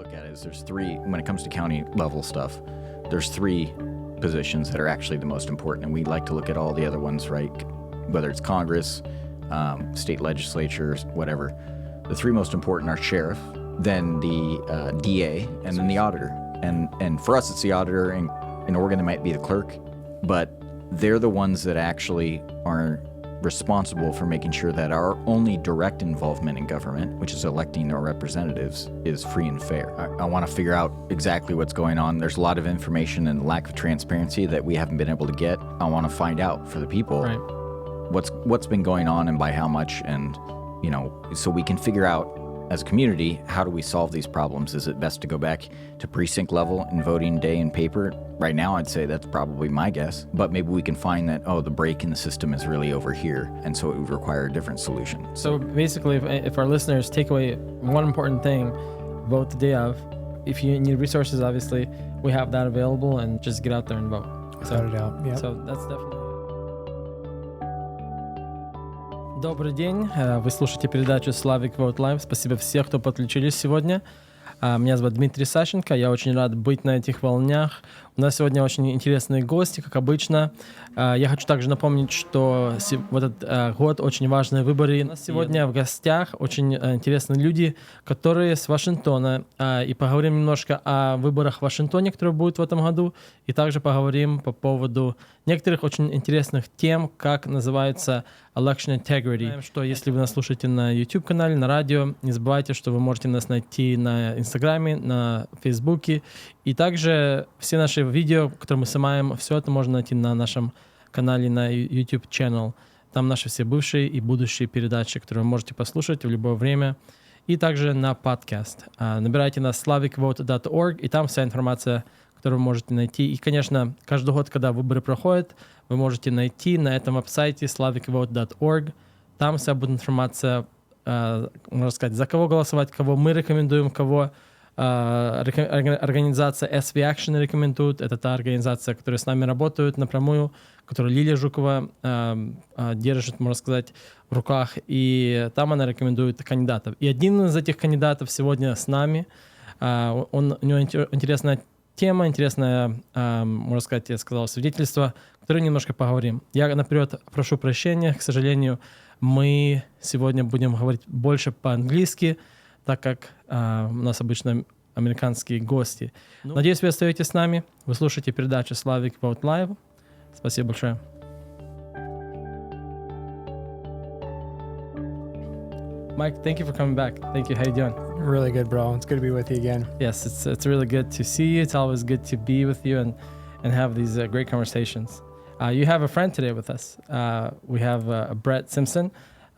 look at it is there's three, when it comes to county level stuff, there's three positions that are actually the most important, and we like to look at all the other ones, right? Whether it's Congress, state legislatures, whatever. The three most important are sheriff, then the DA, and then the auditor. And for us, it's the auditor. In Oregon, it might be the clerk, but they're the ones that actually are responsible for making sure that our only direct involvement in government, which is electing our representatives, is free and fair. I want to figure out exactly what's going on. There's a lot of information and lack of transparency that we haven't been able to get. I want to find out for the people what's been going on and by how much, and so we can figure out as a community, how do we solve these problems? Is it best to go back to precinct level and voting day in paper? Right now, I'd say that's probably my guess. But maybe we can find that, the break in the system is really over here, and so it would require a different solution. So basically, if our listeners take away one important thing, vote the day of. If you need resources, obviously, we have that available, and just get out there and vote. Without a doubt, yeah. So that's definitely... Добрый день, вы слушаете передачу Slavic Vote Live. Спасибо всем, кто подключились сегодня. Меня зовут Дмитрий Сащенко, я очень рад быть на этих волнах. У нас сегодня очень интересные гости, как обычно. Я хочу также напомнить, что в этот год очень важные выборы. У нас сегодня в гостях очень интересные люди, которые с Вашингтона. И поговорим немножко о выборах в Вашингтоне, которые будут в этом году. И также поговорим по поводу некоторых очень интересных тем, как называется election integrity. Что если вы нас слушаете на YouTube-канале, на радио, не забывайте, что вы можете нас найти на Инстаграме, на Фейсбуке. И также все наши видео, которые мы снимаем, все это можно найти на нашем канале на YouTube channel. Там наши все бывшие и будущие передачи, которые вы можете послушать в любое время. И также на подкаст. Набирайте на slavicvote.org, и там вся информация, которую вы можете найти. И, конечно, каждый год, когда выборы проходят, вы можете найти на этом веб-сайте slavicvote.org. Там вся будет информация, можно сказать, за кого голосовать, кого мы рекомендуем, кого организация SV Action рекомендует. Это та организация, которая с нами работает напрямую, которую Лилия Жукова держит, можно сказать, в руках. И там она рекомендует кандидатов. И один из этих кандидатов сегодня с нами. У него интересная тема, интересное, можно сказать, я сказал, свидетельство, о котором немножко поговорим. Я наперед прошу прощения, к сожалению, мы сегодня будем говорить больше по-английски, так как у нас обычно американские гости. Надеюсь, вы остаетесь с нами. Вы слушаете передачу Slavic Vote Live. Спасибо большое. Mike, thank you for coming back. Thank you. How you doing? Really good, bro. It's good to be with you again. Yes, it's really good to see you. It's always good to be with you and have these great conversations. You have a friend today with us. We have Brett Simpson.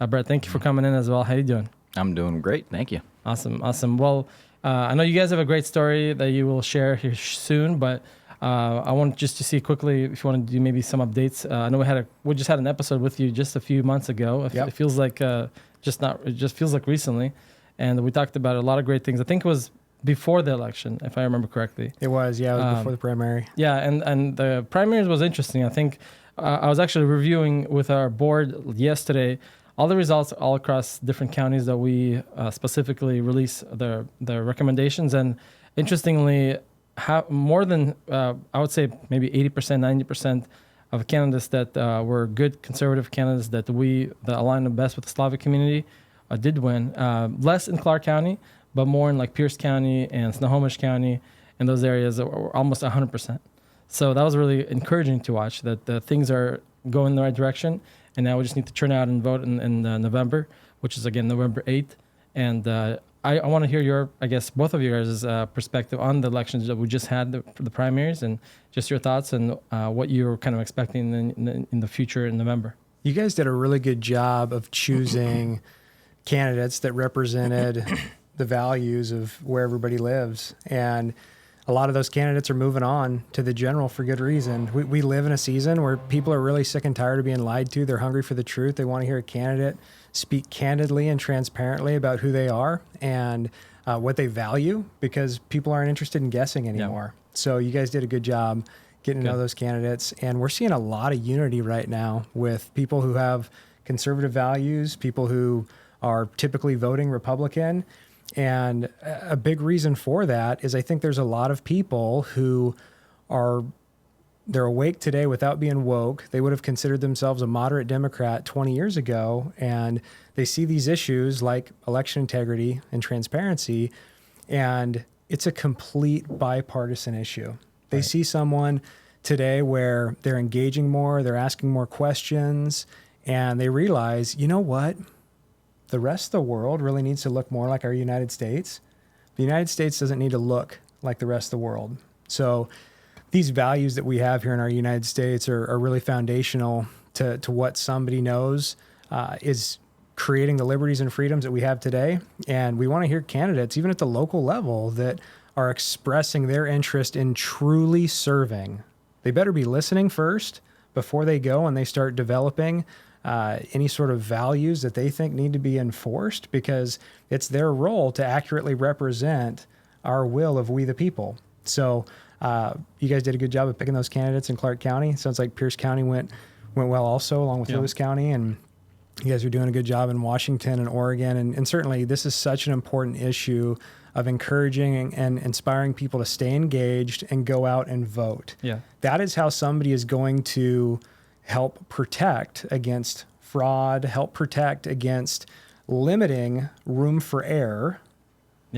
Brett, thank you for coming in as well. How you doing? I'm doing great. Thank you. Awesome. Well, I know you guys have a great story that you will share here soon, but I want just to see quickly if you want to do maybe some updates. I know we just had an episode with you just a few months ago. Yep. It feels like it just feels like recently, and we talked about a lot of great things. I think it was before the election, if I remember correctly. It was, yeah, it was before the primary. Yeah, and the primaries was interesting. I think I was actually reviewing with our board yesterday all the results all across different counties that we specifically release their recommendations. And interestingly, more than, I would say maybe 80%, 90% of candidates that were good conservative candidates that align the best with the Slavic community did win. Less in Clark County, but more in like Pierce County and Snohomish County and those areas that were almost 100%. So that was really encouraging to watch that things are going in the right direction. And now we just need to turn out and vote in November, which is again November 8th. And I want to hear both of your guys' perspective on the elections that we just had, for the primaries, and just your thoughts and what you're kind of expecting in the future in November. You guys did a really good job of choosing candidates that represented the values of where everybody lives. And a lot of those candidates are moving on to the general for good reason. We live in a season where people are really sick and tired of being lied to. They're hungry for the truth. They want to hear a candidate speak candidly and transparently about who they are and what they value, because people aren't interested in guessing anymore. Yeah. So you guys did a good job getting to know those candidates. And we're seeing a lot of unity right now with people who have conservative values, people who are typically voting Republican, And a big reason for that is I think there's a lot of people who they're awake today without being woke. They would have considered themselves a moderate Democrat 20 years ago, and they see these issues like election integrity and transparency, and it's a complete bipartisan issue. They see someone today where they're engaging more, they're asking more questions, and they realize, you know what? The rest of the world really needs to look more like our United States. The United States doesn't need to look like the rest of the world. So these values that we have here in our United States are really foundational to what somebody knows is creating the liberties and freedoms that we have today. And we want to hear candidates, even at the local level, that are expressing their interest in truly serving. They better be listening first before they go and they start developing any sort of values that they think need to be enforced, because it's their role to accurately represent our will of we the people. So you guys did a good job of picking those candidates in Clark County. Sounds like Pierce County went well also, along with Lewis County, and you guys are doing a good job in Washington and Oregon. And certainly this is such an important issue of encouraging and inspiring people to stay engaged and go out and vote. Yeah. That is how somebody is going to help protect against fraud, help protect against limiting room for error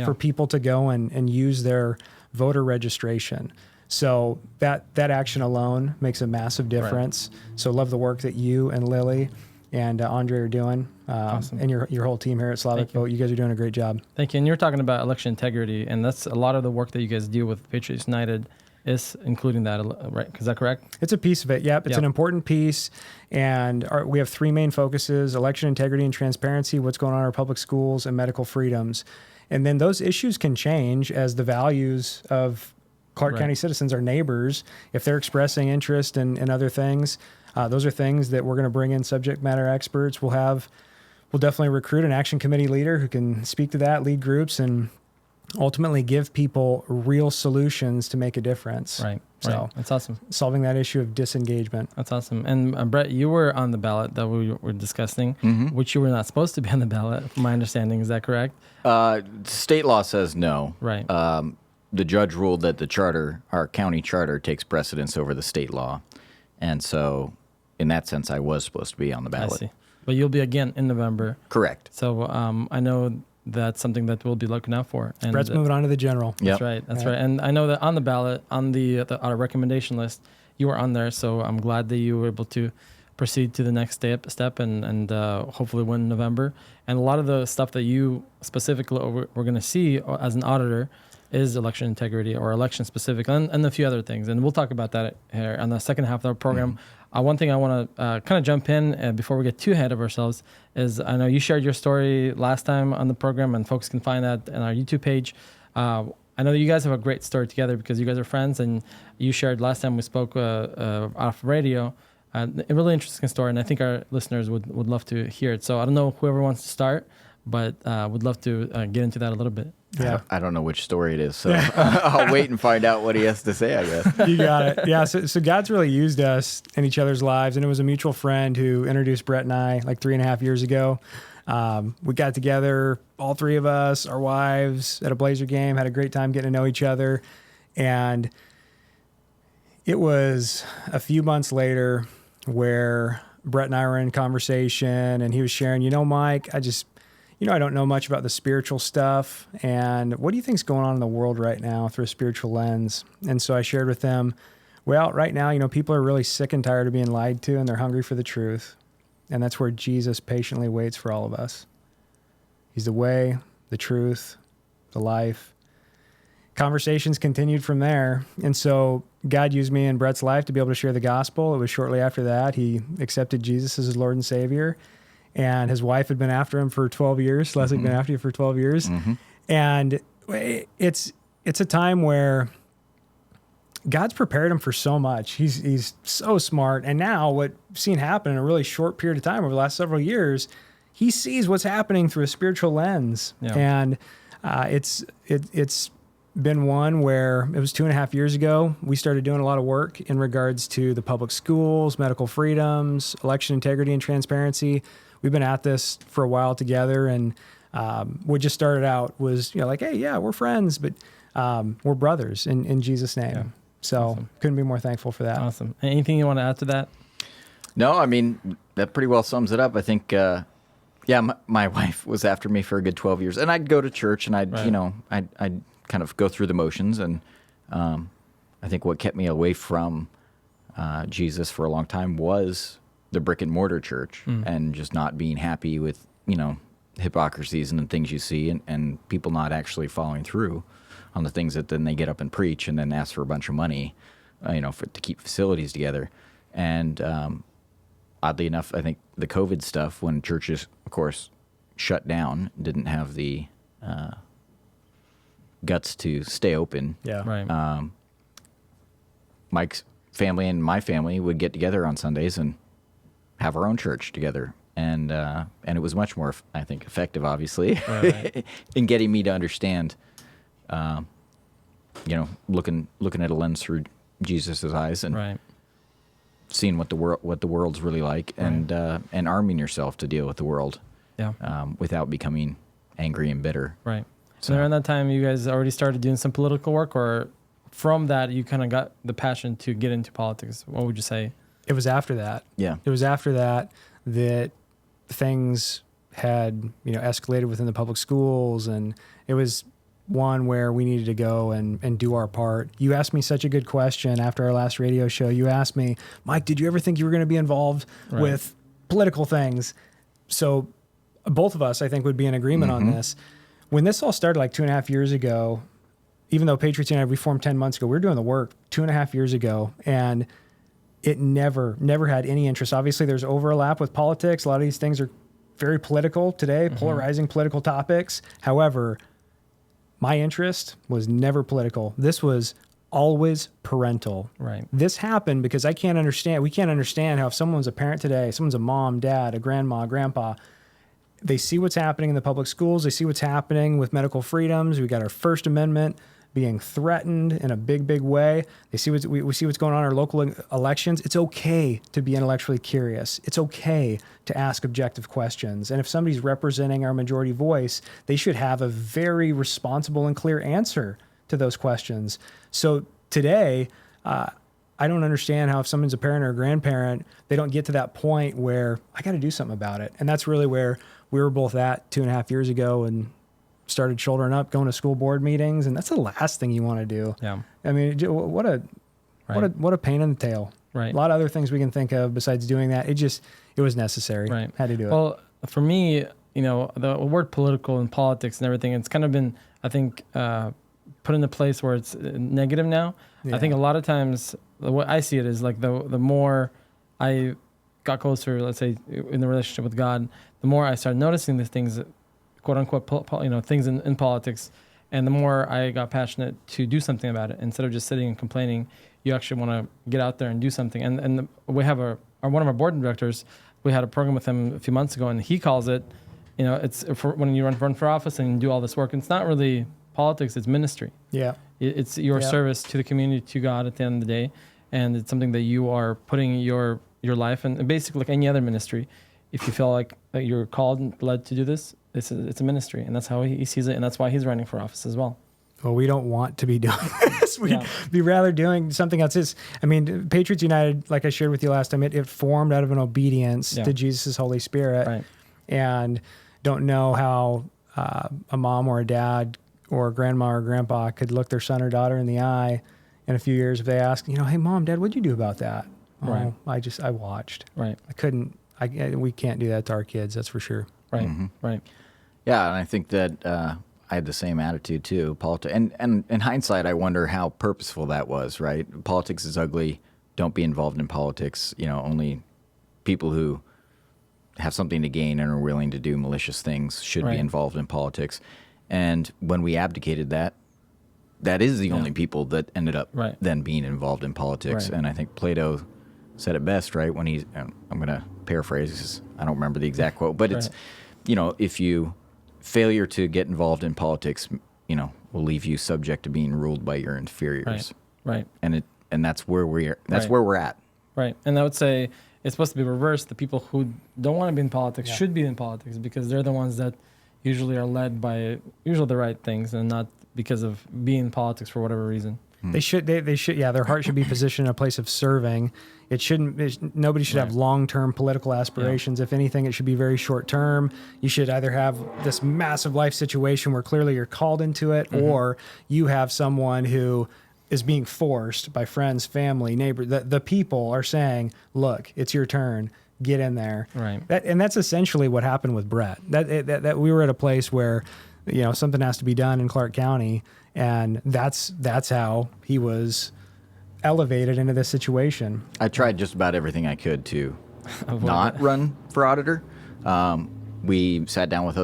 for people to go and use their voter registration. So that action alone makes a massive difference. Right. So love the work that you and Lily and Andre are doing, awesome. And your whole team here at Slavic Vote. You guys are doing a great job. Thank you. And you're talking about election integrity, and that's a lot of the work that you guys do with Patriots United is including that, right? Is that correct? It's a piece of it. Yep. It's an important piece. And we have three main focuses: election integrity and transparency, what's going on in our public schools, and medical freedoms. And then those issues can change as the values of Clark County citizens, our neighbors, if they're expressing interest in other things. Those are things that we're going to bring in subject matter experts. We'll definitely recruit an action committee leader who can speak to that, lead groups, and ultimately give people real solutions to make a difference. Right. So that's awesome. Solving that issue of disengagement. That's awesome. And Brett, you were on the ballot that we were discussing, which you were not supposed to be on the ballot, from my understanding. Is that correct? State law says no. Right. The judge ruled that the charter, our county charter, takes precedence over the state law. And so in that sense, I was supposed to be on the ballot. I see. But you'll be again in November. Correct. So I know that's something that we'll be looking out for. And Brett's moving on to the general. That's right. That's right. And I know that on the ballot, on our recommendation list, you were on there. So I'm glad that you were able to proceed to the next step and hopefully win in November. And a lot of the stuff that you specifically we're going to see as an auditor is election integrity or election specific and a few other things. And we'll talk about that here on the second half of our program. One thing I want to kind of jump in before we get too ahead of ourselves is I know you shared your story last time on the program, and folks can find that on our YouTube page. I know that you guys have a great story together because you guys are friends, and you shared last time we spoke off radio. A really interesting story, and I think our listeners would love to hear it. So I don't know whoever wants to start, but would love to get into that a little bit. Yeah, I don't know which story it is, so I'll wait and find out what he has to say, I guess. You got it. Yeah, so God's really used us in each other's lives, and it was a mutual friend who introduced Brett and I like 3.5 years ago. We got together, all three of us, our wives, at a Blazer game, had a great time getting to know each other, and it was a few months later where Brett and I were in conversation, and he was sharing, Mike, I don't know much about the spiritual stuff. And what do you think's going on in the world right now through a spiritual lens? And so I shared with them, well, right now, people are really sick and tired of being lied to, and they're hungry for the truth. And that's where Jesus patiently waits for all of us. He's the way, the truth, the life. Conversations continued from there. And so God used me in Brett's life to be able to share the gospel. It was shortly after that he accepted Jesus as his Lord and Savior. And his wife had been after him for 12 years. Leslie had been after you for 12 years. And it's a time where God's prepared him for so much. He's so smart. And now what we've seen happen in a really short period of time over the last several years, he sees what's happening through a spiritual lens. Yeah. And it's been one where it was 2.5 years ago, we started doing a lot of work in regards to the public schools, medical freedoms, election integrity and transparency. We've been at this for a while together, and what just started out was, like, hey, yeah, we're friends, but we're brothers in Jesus' name. Yeah. So Awesome. couldn't be more thankful for that. Awesome. Anything you want to add to that? No, I mean, that pretty well sums it up. I think, my wife was after me for a good 12 years. And I'd go to church, and I'd kind of go through the motions. And I think what kept me away from Jesus for a long time was the brick and mortar church and just not being happy with, hypocrisies and the things you see and people not actually following through on the things that then they get up and preach and then ask for a bunch of money, to keep facilities together. And oddly enough, I think the COVID stuff, when churches, of course, shut down, didn't have the guts to stay open. Yeah. Right. Mike's family and my family would get together on Sundays and have our own church together. And it was much more, I think, effective, obviously, Right. in getting me to understand, looking at a lens through Jesus's eyes and Right. seeing what the world's really like, and arming yourself to deal with the world, Yeah. without becoming angry and bitter. Right. So around that time, you guys already started doing some political work, or from that, you kind of got the passion to get into politics? What would you say? It was after that. Yeah. It was after that things had, escalated within the public schools, and it was one where we needed to go and do our part. You asked me such a good question after our last radio show. You asked me, Mike, did you ever think you were going to be involved with political things? So both of us, I think, would be in agreement on this. When this all started like 2.5 years ago, even though Patriots United, we formed 10 months ago, we were doing the work 2.5 years ago, and it never had any interest. Obviously, there's overlap with politics. A lot of these things are very political today, polarizing political topics. However, my interest was never political. This was always parental. Right. This happened because we can't understand how if someone's a parent today, someone's a mom, dad, a grandma, grandpa, they see what's happening in the public schools. They see what's happening with medical freedoms. We got our First Amendment being threatened in a big, big way. We see what's going on in our local elections. It's okay to be intellectually curious. It's okay to ask objective questions. And if somebody's representing our majority voice, they should have a very responsible and clear answer to those questions. So today, I don't understand how if someone's a parent or a grandparent, they don't get to that point where I got to do something about it. And that's really where we were both at 2.5 years ago, and started shouldering up, going to school board meetings, and that's the last thing you want to do. Yeah. I mean, what a pain in the tail. Right. A lot of other things we can think of besides doing that. It was necessary. Right. Had to do it. Well, for me, the word political and politics and everything, it's kind of been, I think, put in a place where it's negative now. Yeah. I think a lot of times, the way I see it is like the more I got closer, let's say, in the relationship with God, the more I started noticing these things, quote unquote, things in politics, and the more I got passionate to do something about it. Instead of just sitting and complaining, you actually want to get out there and do something. And we have one of our board directors. We had a program with him a few months ago, and he calls it, it's for when you run for office and do all this work. It's not really politics; it's ministry. Yeah, it's your service to the community, to God at the end of the day, and it's something that you are putting your life in. And basically, like any other ministry, if you feel like you're called and led to do this, it's a ministry, and that's how he sees it, and that's why he's running for office as well. Well, we don't want to be doing this. We'd be rather doing something else. Patriots United, like I shared with you last time, it formed out of an obedience to Jesus' Holy Spirit. Right. And don't know how a mom or a dad or a grandma or grandpa could look their son or daughter in the eye in a few years if they ask, hey, Mom, Dad, what'd you do about that? Right. Oh, I watched. Right. We can't do that to our kids, that's for sure. Right. Right. Yeah, and I think that I had the same attitude too. And in hindsight, I wonder how purposeful that was. Right? Politics is ugly. Don't be involved in politics. Only people who have something to gain and are willing to do malicious things should be involved in politics. And when we abdicated that is the only people that ended up then being involved in politics. Right. And I think Plato said it best, right? When I'm going to paraphrase because I don't remember the exact quote, but it's, if you failure to get involved in politics, will leave you subject to being ruled by your inferiors. Right. And that's where we're at. Right. And I would say it's supposed to be reversed. The people who don't want to be in politics should be in politics because they're the ones that, usually are led by usually the right things and not because of being in politics for whatever reason. They should, yeah, their heart should be positioned in a place of serving. Nobody should have long-term political aspirations. If anything, it should be very short-term. You should either have this massive life situation where clearly you're called into it, or you have someone who is being forced by friends, family, neighbors. The people are saying, look, it's your turn. Get in there. Right. And that's essentially what happened with Brett. That we were at a place where, something has to be done in Clark County, and that's how he was elevated into this situation. I tried just about everything I could to not run for auditor. We sat down with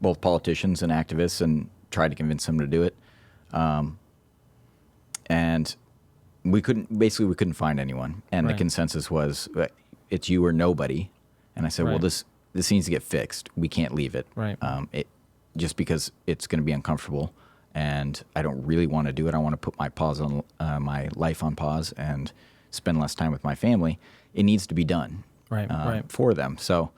both politicians and activists and tried to convince them to do it. And we couldn't find anyone. And the consensus was, it's you or nobody. And I said, well, this needs to get fixed. We can't leave it. Right. Just because it's going to be uncomfortable, and I don't really want to do it. I want to put my life on pause and spend less time with my family. It needs to be done for them. So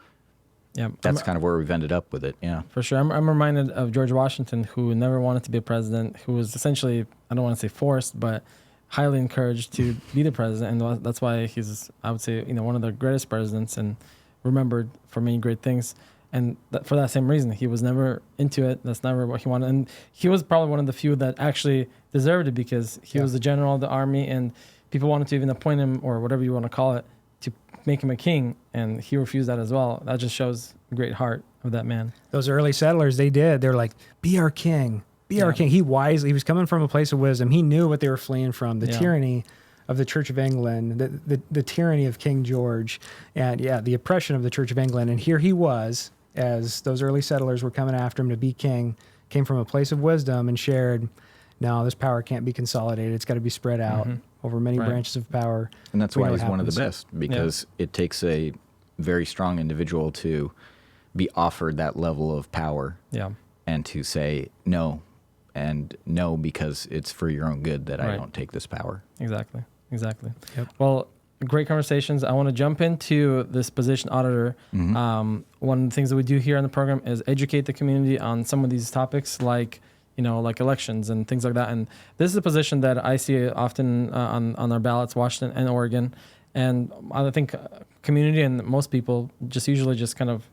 that's kind of where we've ended up with it. Yeah, for sure. I'm reminded of George Washington, who never wanted to be a president, who was essentially, I don't want to say forced, but highly encouraged to be the president. And that's why he's, I would say, one of the greatest presidents and remembered for many great things. And for that same reason, he was never into it. That's never what he wanted. And he was probably one of the few that actually deserved it, because he was the general of the army, and people wanted to even appoint him, or whatever you want to call it, to make him a king. And he refused that as well. That just shows the great heart of that man. Those early settlers, they're like, be our king, be our king. He was coming from a place of wisdom. He knew what they were fleeing from, the tyranny of the Church of England, the tyranny of King George, and the oppression of the Church of England. And here he was, as those early settlers were coming after him to be king, came from a place of wisdom and shared, no, this power can't be consolidated. It's got to be spread out over many branches of power. And that's why he's one of the best, because it takes a very strong individual to be offered that level of power and to say no, and no because it's for your own good that I don't take this power. Exactly. Yep. Well, great conversations. I want to jump into this position, auditor. One of the things that we do here on the program is educate the community on some of these topics, like elections and things like that. And this is a position that I see often on our ballots, Washington and Oregon. And I think community and most people usually kind of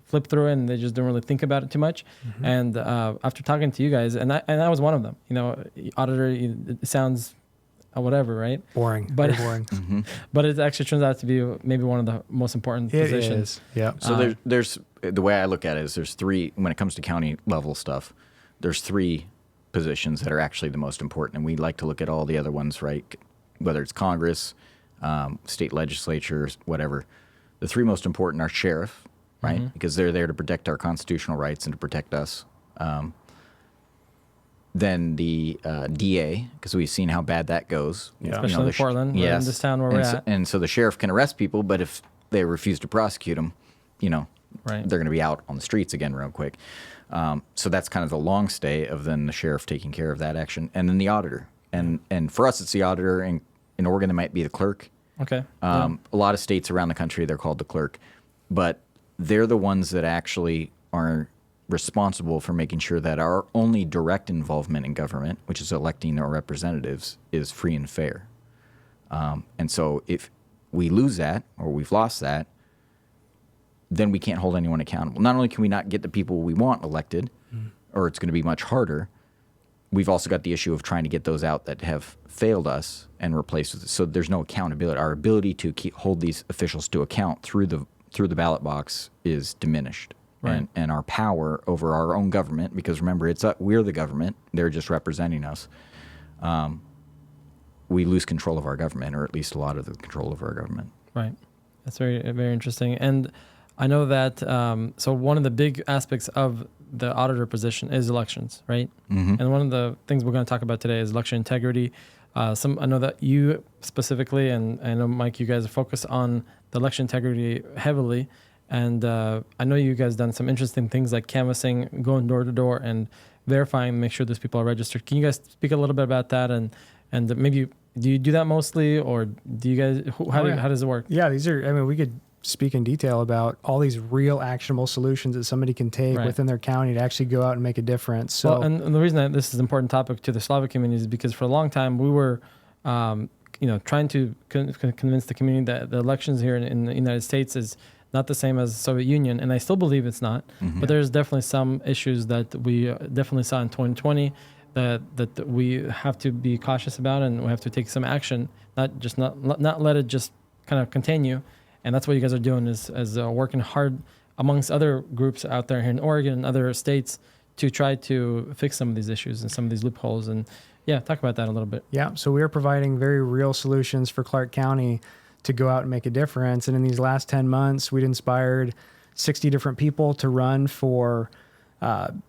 flip through it, and they just don't really think about it too much. And after talking to you guys, and I was one of them. Auditor, it sounds whatever, right? Boring. But, very boring. But it actually turns out to be maybe one of the most important positions. It is. Yeah. So there's the way I look at it is there's three, when it comes to county level stuff, there's three positions that are actually the most important. And we like to look at all the other ones, right? Whether it's Congress, state legislatures, whatever. The three most important are sheriff, right? Because they're there to protect our constitutional rights and to protect us. Then the DA, because we've seen how bad that goes. Especially in Portland, in this town where we're at. And so the sheriff can arrest people, but if they refuse to prosecute them, they're going to be out on the streets again real quick. So that's kind of the long stay of then the sheriff taking care of that action. And then the auditor. And for us, it's the auditor. And in Oregon, it might be the clerk. Okay. A lot of states around the country, they're called the clerk. But they're the ones that actually are responsible for making sure that our only direct involvement in government, which is electing our representatives, is free and fair. And so if we lose that, or we've lost that, then we can't hold anyone accountable. Not only can we not get the people we want elected, or it's going to be much harder, we've also got the issue of trying to get those out that have failed us and replaced with it. So there's no accountability. Our ability to hold these officials to account through the ballot box is diminished. Right. And our power over our own government, because remember, we're the government, they're just representing us. We lose control of our government, or at least a lot of the control of our government. Right. That's very, very interesting. And I know that, so one of the big aspects of the auditor position is elections, right? And one of the things we're going to talk about today is election integrity. I know that you specifically, and I know, Mike, you guys are focused on the election integrity heavily. And I know you guys done some interesting things like canvassing, going door to door, and verifying, make sure those people are registered. Can you guys speak a little bit about that? And maybe do you do that mostly, or do you guys? How does it work? Yeah, we could speak in detail about all these real actionable solutions that somebody can take Right. within their county to actually go out and make a difference. So, Well, and the reason that this is an important topic to the Slavic community is because for a long time we were, trying to convince the community that the elections here in the United States is not the same as the Soviet Union, and I still believe it's not. But there's definitely some issues that we definitely saw in 2020 that we have to be cautious about, and we have to take some action, not let it just kind of continue. And that's what you guys are doing is working hard amongst other groups out there here in Oregon and other states to try to fix some of these issues and some of these loopholes. And yeah, talk about that a little bit. yeah, so we are providing very real solutions for Clark County to go out and make a difference. And in these last 10 months, we'd inspired 60 different people to run for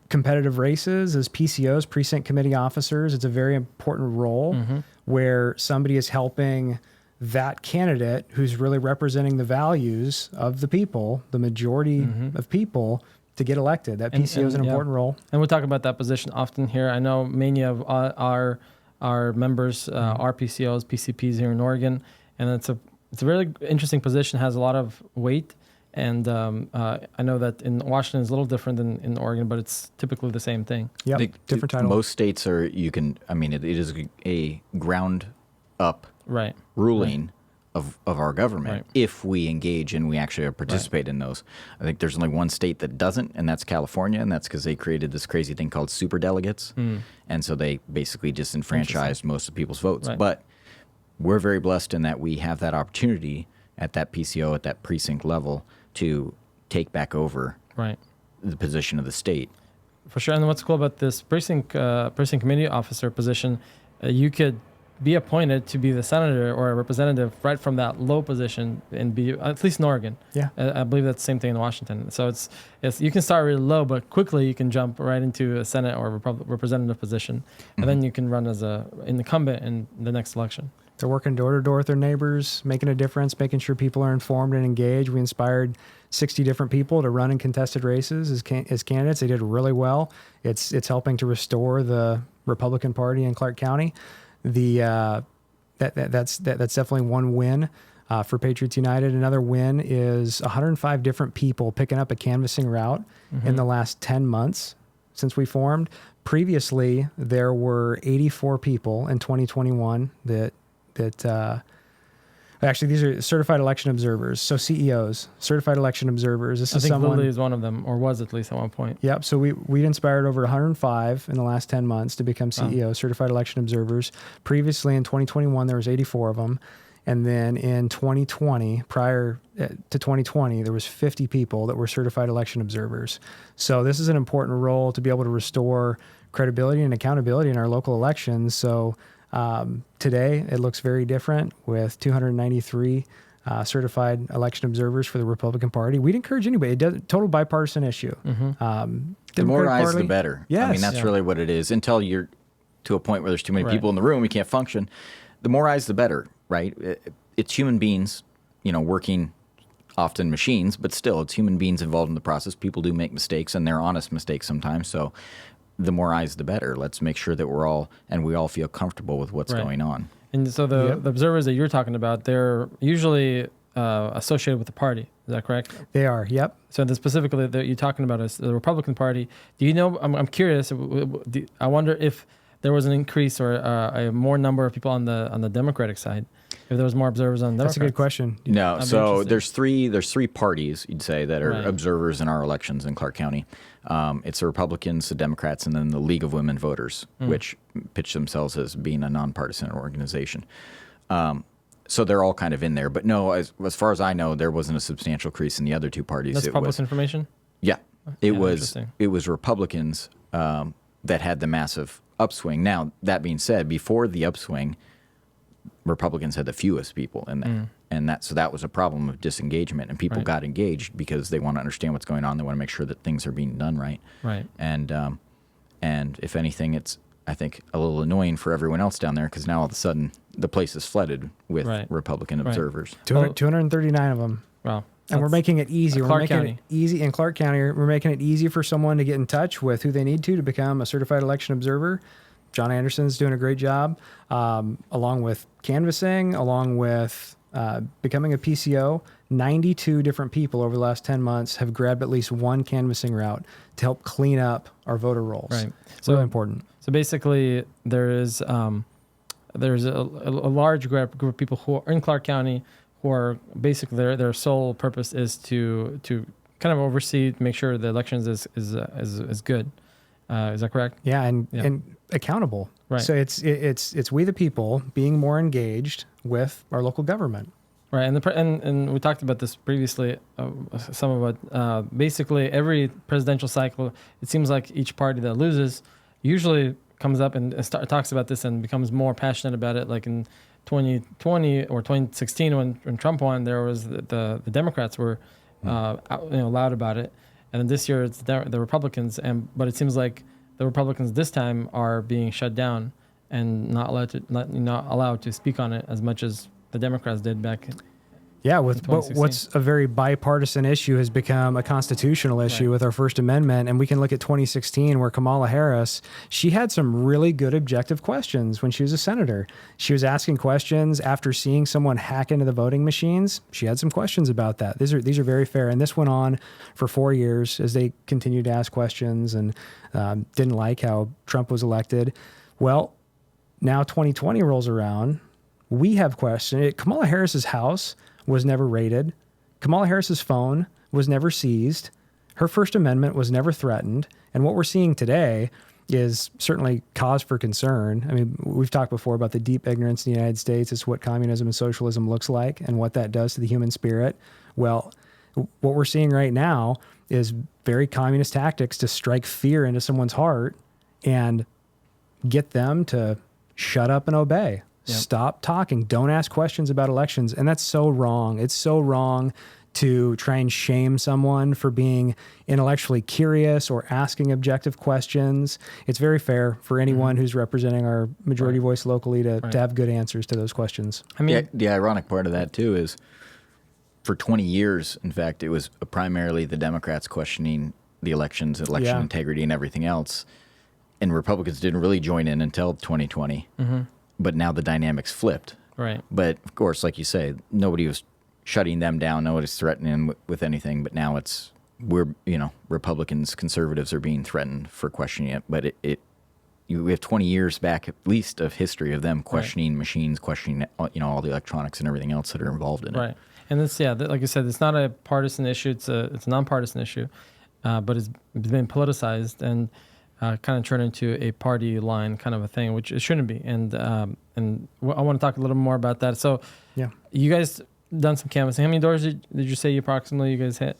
competitive races as PCOs, precinct committee officers. It's a very important role where somebody is helping that candidate who's really representing the values of the people, the majority of people, to get elected. That PCO is an important role. And we talk about that position often here. I know many of our members are PCOs, PCPs here in Oregon, and it's a really interesting position, has a lot of weight. And I know that in Washington it's a little different than in Oregon, but it's typically the same thing. Yeah, different title. Most states are, it is a ground up ruling of our government if we engage and we actually participate in those. I think there's only one state that doesn't, and that's California, and that's because they created this crazy thing called superdelegates. And so they basically disenfranchised most of people's votes. Right. But we're very blessed in that we have that opportunity at that PCO, at that precinct level, to take back over the position of the state. For sure. And what's cool about this precinct committee officer position, you could be appointed to be the senator or a representative right from that low position and be, at least in Oregon. Yeah. I believe that's the same thing in Washington. So it's you can start really low, but quickly you can jump right into a Senate or representative position. And then you can run as an incumbent in the next election. They're working door to door with their neighbors, making a difference, making sure people are informed and engaged. We inspired 60 different people to run in contested races as candidates. They did really well. It's helping to restore the Republican Party in Clark County. That's definitely one win for Patriots United. Another win is 105 different people picking up a canvassing route in the last 10 months since we formed. Previously, there were 84 people in 2021 that actually, these are certified election observers. So CEOs, certified election observers. This I is think someone. Lily is one of them, or was at least at one point. Yep. So we inspired over 105 in the last 10 months to become CEOs, certified election observers. Previously, in 2021, there was 84 of them. And then in 2020, prior to 2020, there was 50 people that were certified election observers. So this is an important role to be able to restore credibility and accountability in our local elections. So today, it looks very different with 293 certified election observers for the Republican Party. We'd encourage anybody. It does total bipartisan issue. The more eyes, the better. Yes. I mean, that's really what it is. Until you're to a point where there's too many people in the room, you can't function. The more eyes, the better, right? It's human beings, working often machines, but still, it's human beings involved in the process. People do make mistakes, and they're honest mistakes sometimes. So the more eyes, the better. Let's make sure that we all feel comfortable with what's going on. And so the observers that you're talking about, they're usually associated with the party. Is that correct? They are, yep. So specifically that you're talking about is the Republican Party. Do you know, I'm curious, I wonder if there was an increase or a more number of people on the Democratic side, if there was more observers on the Democrats. That's a good question. No, so there's three parties, you'd say, that are observers in our elections in Clark County. It's the Republicans, the Democrats, and then the League of Women Voters, which pitch themselves as being a nonpartisan organization. So they're all kind of in there. But no, as far as I know, there wasn't a substantial increase in the other two parties. That's public information? Yeah. It was Republicans that had the massive upswing. Now, that being said, before the upswing, Republicans had the fewest people in there. And that was a problem of disengagement. And people got engaged because they want to understand what's going on. They want to make sure that things are being done right. Right. And if anything, it's, I think, a little annoying for everyone else down there because now all of a sudden the place is flooded with Republican observers. 239 of them. Wow. And we're making it easy. We're making County. it easy in Clark County. We're making it easy for someone to get in touch with who they need to become a certified election observer. John Anderson's doing a great job, along with canvassing, along with becoming a PCO, 92 different people over the last 10 months have grabbed at least one canvassing route to help clean up our voter rolls. Right. So really important. So basically, there's a large group of people who are in Clark County who are basically their sole purpose is to kind of oversee, make sure the elections is good. Is that correct? Yeah, and accountable. Right. So it's we the people being more engaged with our local government. Right, and we talked about this previously. Some of it. Basically, every presidential cycle, it seems like each party that loses usually comes up and talks about this and becomes more passionate about it. Like in 2020 or 2016, when Trump won, there was the Democrats were loud about it, and then this year it's the Republicans. But it seems like the Republicans this time are being shut down and not allowed to speak on it as much as the Democrats did back. Yeah, with what's a very bipartisan issue has become a constitutional issue with our First Amendment. And we can look at 2016 where Kamala Harris, she had some really good objective questions when she was a senator. She was asking questions after seeing someone hack into the voting machines. She had some questions about that. These are very fair. And this went on for 4 years as they continued to ask questions and didn't like how Trump was elected. Well, now 2020 rolls around. We have questions. Kamala Harris's house was never raided. Kamala Harris's phone was never seized. Her First Amendment was never threatened. And what we're seeing today is certainly cause for concern. I mean, we've talked before about the deep ignorance in the United States. It's what communism and socialism looks like and what that does to the human spirit. Well, what we're seeing right now is very communist tactics to strike fear into someone's heart and get them to shut up and obey. Yep. Stop talking. Don't ask questions about elections. And that's so wrong. It's so wrong to try and shame someone for being intellectually curious or asking objective questions. It's very fair for anyone who's representing our majority voice locally to have good answers to those questions. I mean, the ironic part of that, too, is for 20 years, in fact, it was primarily the Democrats questioning the elections, election integrity, and everything else. And Republicans didn't really join in until 2020. Mm-hmm. But now the dynamics flipped. Right. But, of course, like you say, nobody was shutting them down. Nobody's threatening with anything. But now Republicans, conservatives are being threatened for questioning it. But we have 20 years back, at least, of history of them questioning machines, questioning, all the electronics and everything else that are involved in it. Right. And it's, like you said, it's not a partisan issue. It's a nonpartisan issue. But it's been politicized and kind of turn into a party line kind of a thing, which it shouldn't be. And I want to talk a little more about that. So, you guys done some canvassing. How many doors did you say approximately you guys hit?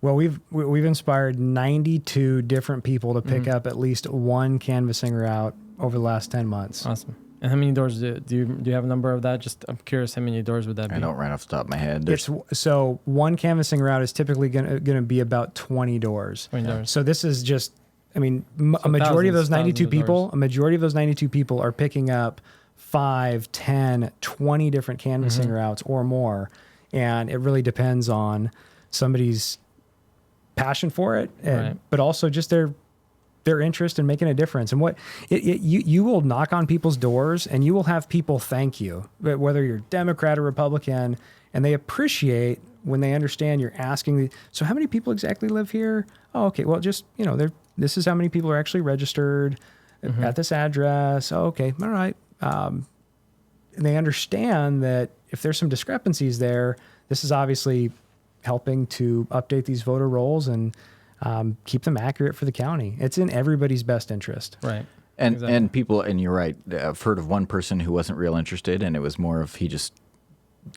Well, we've inspired 92 different people to pick up at least one canvassing route over the last 10 months. Awesome. And how many doors do you have a number of that? Just I'm curious, how many doors would that be? I don't right off the top of my head. So one canvassing route is typically going to be about 20 doors. 20 doors. So this is just, a majority of those 92 people are picking up 5, 10, 20 different canvassing routes or more. And it really depends on somebody's passion for it, but also just their interest in making a difference. And you will knock on people's doors and you will have people thank you, whether you're Democrat or Republican, and they appreciate when they understand you're asking. So how many people exactly live here? Oh, okay. Well, just, this is how many people are actually registered at this address. Oh, okay. All right. And they understand that if there's some discrepancies there, this is obviously helping to update these voter rolls and keep them accurate for the county. It's in everybody's best interest. Right. And people, and you're right, I've heard of one person who wasn't real interested, and it was more of he just,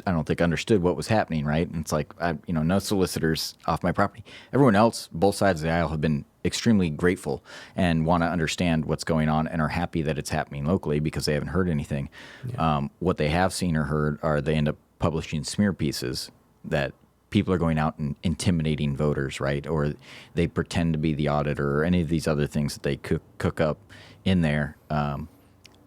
I don't think, understood what was happening, right? And it's like, no solicitors off my property. Everyone else, both sides of the aisle, have been extremely grateful and want to understand what's going on and are happy that it's happening locally because they haven't heard anything. Yeah. What they have seen or heard are they end up publishing smear pieces that people are going out and intimidating voters, right? Or they pretend to be the auditor or any of these other things that they cook up in there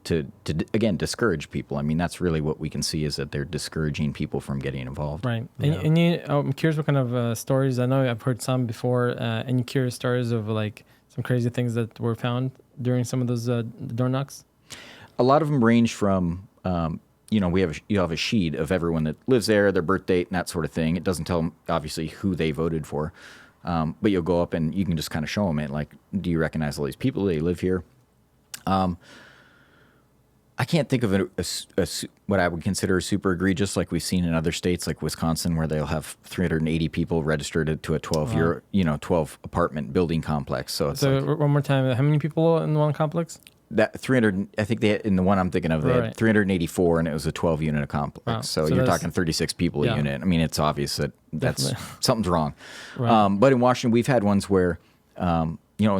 to again, discourage people. I mean, that's really what we can see is that they're discouraging people from getting involved. Right. And I'm curious what kind of stories, I know I've heard some before, any curious stories of like some crazy things that were found during some of those door knocks? A lot of them range from, you have a sheet of everyone that lives there, their birth date, and that sort of thing. It doesn't tell them, obviously, who they voted for. But you'll go up and you can just kind of show them it. Like, do you recognize all these people? They live here. I can't think of what I would consider super egregious, like we've seen in other states, like Wisconsin, where they'll have 380 people registered to a 12 apartment building complex. So it's one more time, how many people in one complex? That 300, I think in the one I'm thinking of, they had 384, and it was a 12 unit complex. Wow. So you're talking 36 people a unit. I mean, it's obvious that something's wrong. Right. But in Washington, we've had ones where, a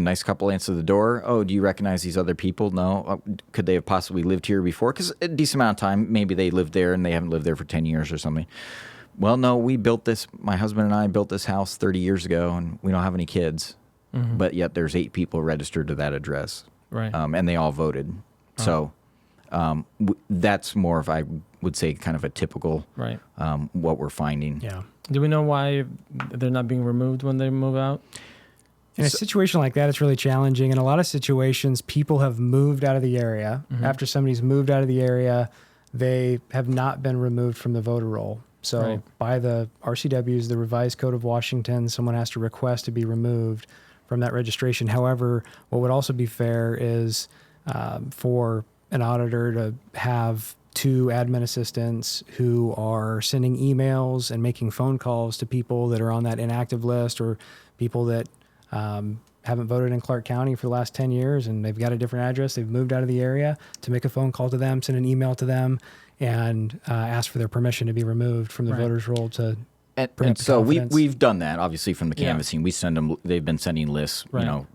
nice couple answer the door. Oh, do you recognize these other people? No. Could they have possibly lived here before? Because a decent amount of time, maybe they lived there and they haven't lived there for 10 years or something. Well, no, we built this, my husband and I built this house 30 years ago, and we don't have any kids. Mm-hmm. But yet there's 8 people registered to that address. Right. And they all voted. So that's more of, I would say, kind of a typical what we're finding. Yeah. Do we know why they're not being removed when they move out? In a situation like that, it's really challenging. In a lot of situations, people have moved out of the area. Mm-hmm. After somebody's moved out of the area, they have not been removed from the voter roll. So by the RCWs, the Revised Code of Washington, someone has to request to be removed from that registration. However, what would also be fair is for an auditor to have 2 admin assistants who are sending emails and making phone calls to people that are on that inactive list, or people that haven't voted in Clark County for the last 10 years and they've got a different address, they've moved out of the area, to make a phone call to them, send an email to them, and ask for their permission to be removed from the voters roll to and so we've done that, obviously, from the canvassing. We send them, they've been sending lists,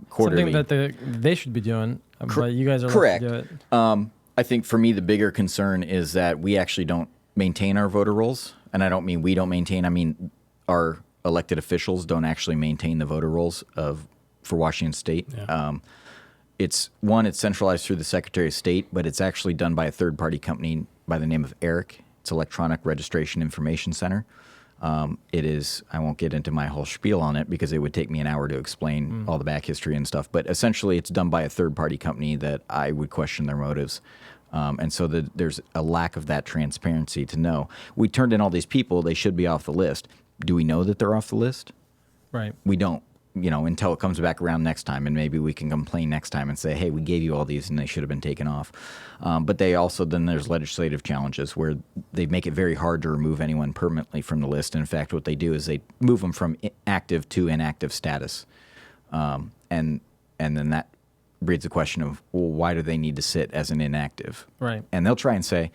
quarterly. Something that they should be doing, but you guys are correct. Allowed to do it. I think for me, the bigger concern is that we actually don't maintain our voter rolls. And I don't mean we don't maintain, I mean our elected officials don't actually maintain the voter rolls for Washington State. Yeah. It's centralized through the Secretary of State, but it's actually done by a third-party company by the name of ERIC. It's Electronic Registration Information Center. It is, I won't get into my whole spiel on it because it would take me an hour to explain all the back history and stuff, but essentially it's done by a third-party company that I would question their motives. And so there's a lack of that transparency to know. We turned in all these people, they should be off the list. Do we know that they're off the list? Right. We don't, until it comes back around next time, and maybe we can complain next time and say, hey, we gave you all these and they should have been taken off. But then there's legislative challenges where they make it very hard to remove anyone permanently from the list. And in fact, what they do is they move them from active to inactive status. And then that breeds the question of, well, why do they need to sit as an inactive? Right. And they'll try and say,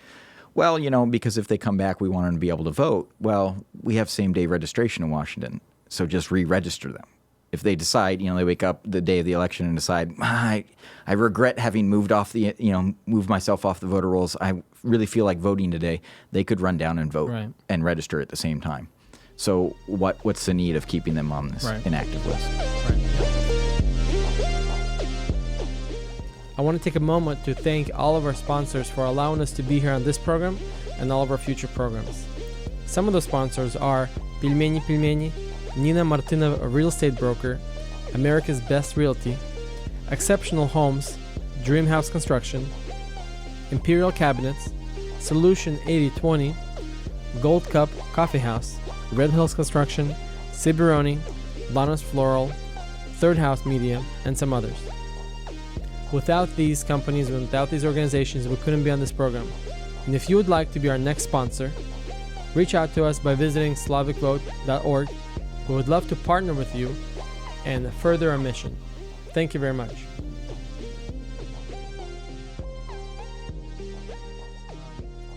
well, because if they come back, we want them to be able to vote. Well, we have same-day registration in Washington, so just re-register them. If they decide, they wake up the day of the election and decide, I regret having moved myself off the voter rolls. I really feel like voting today. They could run down and vote and register at the same time. So what's the need of keeping them on this inactive list? Right. I want to take a moment to thank all of our sponsors for allowing us to be here on this program and all of our future programs. Some of the sponsors are Pelmeni, Nina Martinov, a real estate broker, America's Best Realty, Exceptional Homes, Dream House Construction, Imperial Cabinets, Solution 8020, Gold Cup Coffee House, Red Hills Construction, Ciberoni, Bonus Floral, Third House Media, and some others. Without these companies, without these organizations, we couldn't be on this program. And if you would like to be our next sponsor, reach out to us by visiting slavicvote.org. We would love to partner with you and further our mission. Thank you very much.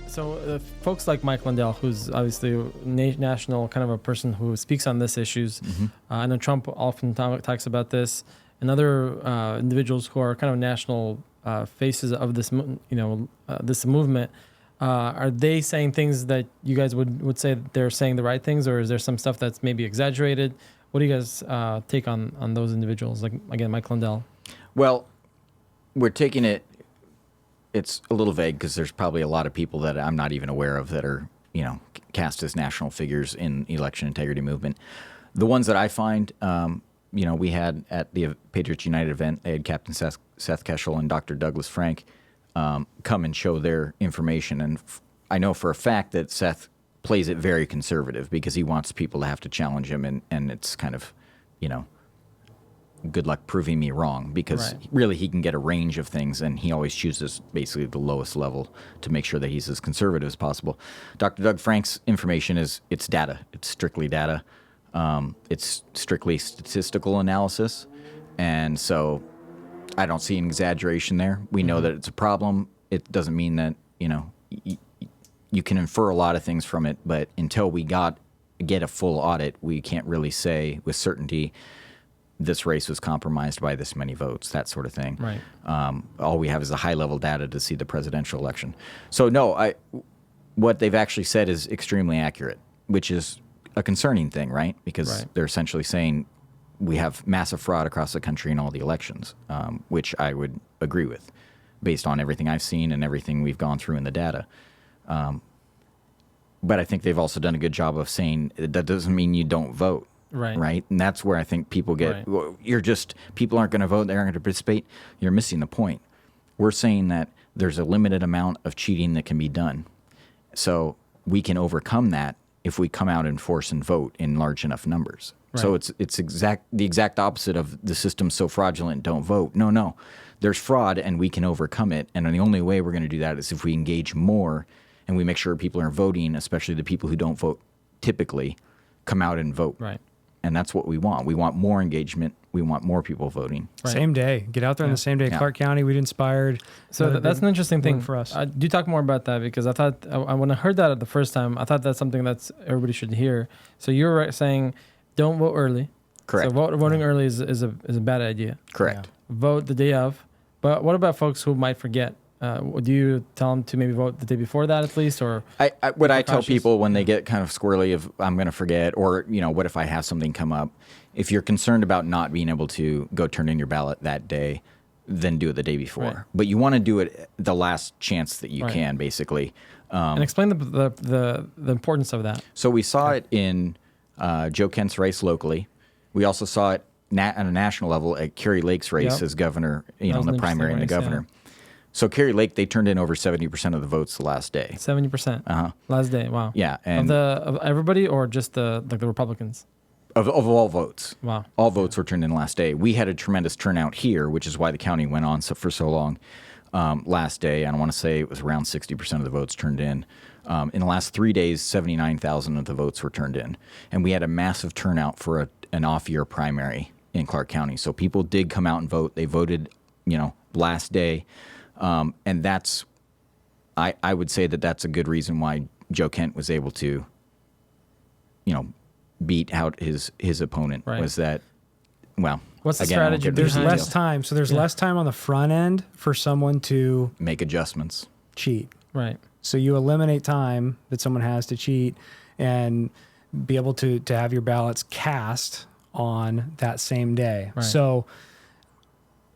So folks like Mike Lindell, who's obviously a national kind of a person who speaks on these issues, I know Trump often talks about this, and other individuals who are kind of national faces of this, this movement. Are they saying things that you guys would say that they're saying the right things, or is there some stuff that's maybe exaggerated? What do you guys take on those individuals? Like, again, Mike Lindell. Well, we're taking it, it's a little vague because there's probably a lot of people that I'm not even aware of that are, cast as national figures in election integrity movement. The ones that I find, we had at the Patriots United event, they had Captain Seth Keschel and Dr. Douglas Frank come and show their information. And I know for a fact that Seth plays it very conservative because he wants people to have to challenge him, and it's kind of, good luck proving me wrong, because really he can get a range of things, and he always chooses basically the lowest level to make sure that he's as conservative as possible. Dr. Doug Frank's information it's data. It's strictly data. It's strictly statistical analysis, and so I don't see an exaggeration there. We know that it's a problem. It doesn't mean that, you can infer a lot of things from it, but until we get a full audit, we can't really say with certainty this race was compromised by this many votes, that sort of thing. Right. All we have is the high-level data to see the presidential election. So no, what they've actually said is extremely accurate, which is a concerning thing, right? Because they're essentially saying we have massive fraud across the country in all the elections, which I would agree with, based on everything I've seen and everything we've gone through in the data. But I think they've also done a good job of saying that doesn't mean you don't vote. Right. And that's where I think people get, well, people aren't going to vote, they aren't going to participate. You're missing the point. We're saying that there's a limited amount of cheating that can be done. So we can overcome that if we come out and force and vote in large enough numbers. Right. So it's the exact opposite of the system's so fraudulent, don't vote. No. There's fraud and we can overcome it. And the only way we're going to do that is if we engage more and we make sure people are voting, especially the people who don't vote typically, come out and vote. Right. And that's what we want. We want more engagement. We want more people voting. Right. Same day. Get out there on the same day. Clark County, we inspired. So that's an interesting thing for us. Do talk more about that, because I thought when I heard that the first time, I thought that's something that's everybody should hear. So you're saying don't vote early. Correct. So voting early is a bad idea. Correct. Yeah. Vote the day of. But what about folks who might forget? Do you tell them to maybe vote the day before that at least, or? What I tell people when they get kind of squirrely of I'm going to forget, or what if I have something come up? If you're concerned about not being able to go turn in your ballot that day, then do it the day before. Right. But you want to do it the last chance that you can, basically. And explain the importance of that. So we saw it in Joe Kent's race locally. We also saw it on a national level at Kerry Lake's race as governor, in the primary and the governor. Yeah. So Kerry Lake, they turned in over 70% of the votes the last day. 70%. Last day. Wow. Yeah, and of everybody, or just the Republicans? Of all votes. Wow. All votes were turned in last day. We had a tremendous turnout here, which is why the county went on for so long. Last day, and I want to say it was around 60% of the votes turned in. In the last 3 days, 79,000 of the votes were turned in, and we had a massive turnout for an off-year primary in Clark County. So people did come out and vote. They voted, last day. And that's, I would say that's a good reason why Joe Kent was able to, beat out his opponent. Right. Was that, well, what's the strategy? There's less time. So there's less time on the front end for someone to make adjustments. Cheat. Right. So you eliminate time that someone has to cheat and be able to have your ballots cast on that same day. Right. So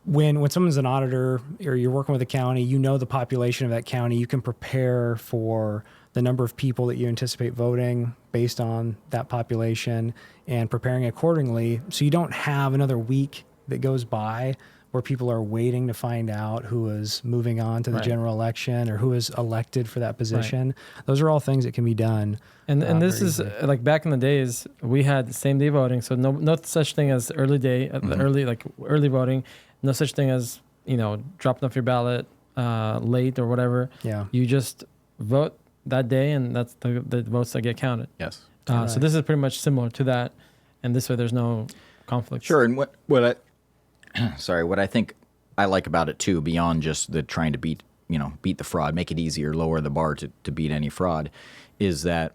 when someone's an auditor or you're working with a county, the population of that county, you can prepare for the number of people that you anticipate voting based on that population and preparing accordingly. So you don't have another week that goes by where people are waiting to find out who is moving on to the general election or who is elected for that position. Right. Those are all things that can be done. And this is like back in the days, we had same day voting. So no such thing as early day, early voting. No such thing as, dropping off your ballot late or whatever. Yeah. You just vote that day, and that's the votes that get counted. Yes. So this is pretty much similar to that, and this way there's no conflict. Sure. And what I think I like about it too, beyond just the trying to beat the fraud, make it easier, lower the bar to beat any fraud, is that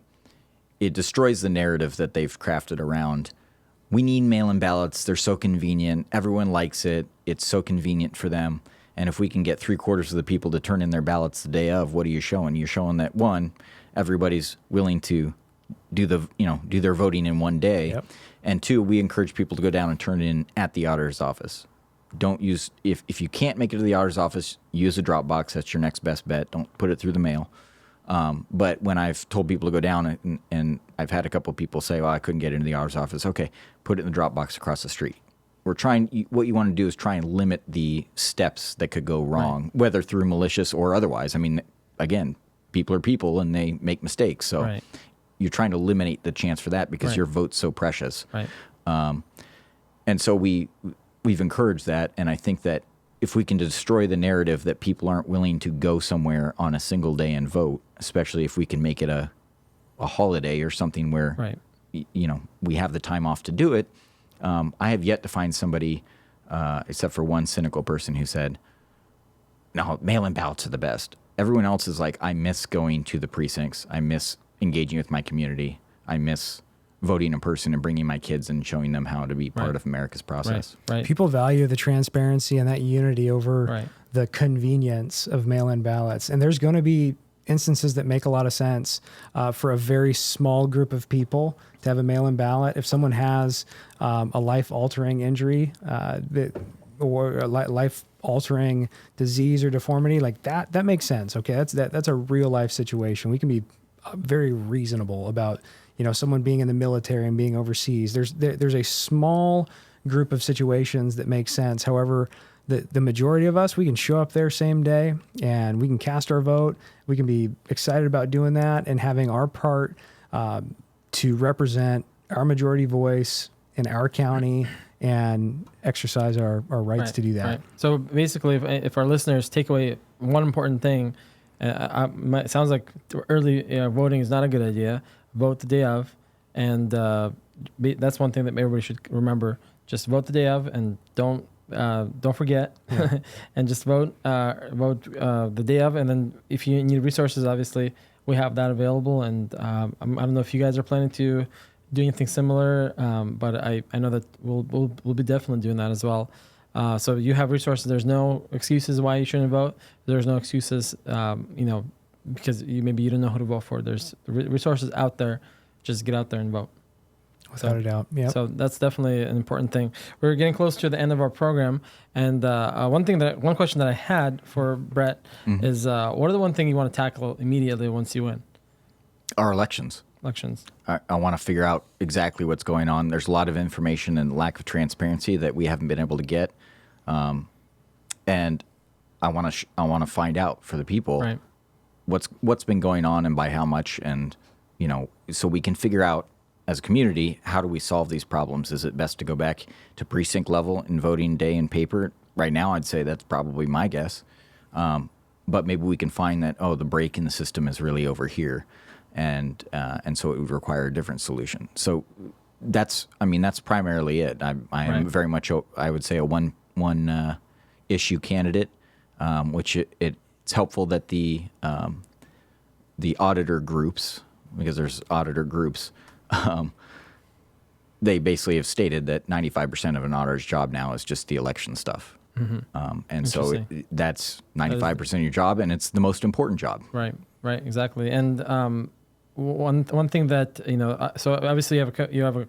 it destroys the narrative that they've crafted around. We need mail-in ballots. They're so convenient. Everyone likes it. It's so convenient for them. And if we can get 3/4 of the people to turn in their ballots the day of, what are you showing? You're showing that, one, everybody's willing to do their voting in one day. Yep. And two, we encourage people to go down and turn it in at the auditor's office. Don't use, if you can't make it to the auditor's office, use a drop box. That's your next best bet. Don't put it through the mail. But when I've told people to go down and I've had a couple of people say, well, I couldn't get into the auditor's office. Okay, put it in the drop box across the street. What you want to do is try and limit the steps that could go wrong, whether through malicious or otherwise. I mean, again, people are people and they make mistakes. So Right. you're trying to eliminate the chance for that because Right. your vote's so precious. Right. And so we've encouraged that, and I think that if we can destroy the narrative that people aren't willing to go somewhere on a single day and vote, especially if we can make it a holiday or something where Right. we have the time off to do it. I have yet to find somebody, except for one cynical person who said, "No, mail-in ballots are the best." Everyone else is like, "I miss going to the precincts. I miss engaging with my community. I miss voting in person and bringing my kids and showing them how to be part Right. of America's process." Right. People value the transparency and that unity over Right. the convenience of mail-in ballots. And there's going to be instances that make a lot of sense for a very small group of people to have a mail-in ballot. If someone has a life-altering injury or a life-altering disease or deformity, like that makes sense. Okay, that's a real-life situation. We can be very reasonable about someone being in the military and being overseas. There's a small group of situations that make sense. However, the majority of us, we can show up there same day and we can cast our vote. We can be excited about doing that and having our part to represent our majority voice in our county and exercise our rights Right. to do that. Right. So basically, if our listeners take away one important thing, it sounds like early voting is not a good idea. Vote the day of, and that's one thing that everybody should remember. Just vote the day of, and don't forget, and just vote the day of. And then if you need resources, obviously we have that available. And I don't know if you guys are planning to do anything similar, but I know that we'll be definitely doing that as well. So you have resources. There's no excuses why you shouldn't vote. There's no excuses, because maybe you don't know who to vote for. There's resources out there. Just get out there and vote. Without a doubt. Yeah. So that's definitely an important thing. We're getting close to the end of our program, and one question that I had for Brett is, what are the one thing you want to tackle immediately once you win Our elections. elections? I want to figure out exactly what's going on. There's a lot of information and lack of transparency that we haven't been able to get, and I want to find out for the people Right. what's been going on and by how much, and so we can figure out as a community, how do we solve these problems? Is it best to go back to precinct level and voting day in paper? Right now, I'd say that's probably my guess. But maybe we can find that, the break in the system is really over here. And so it would require a different solution. So that's primarily it. I am Right. very much, I would say, a one issue candidate, which it's helpful that the auditor groups, because there's auditor groups, they basically have stated that 95% of an auditor's job now is just the election stuff. And so Interesting. that's 95% of your job, and it's the most important job. Right, exactly. And one thing that so obviously you have a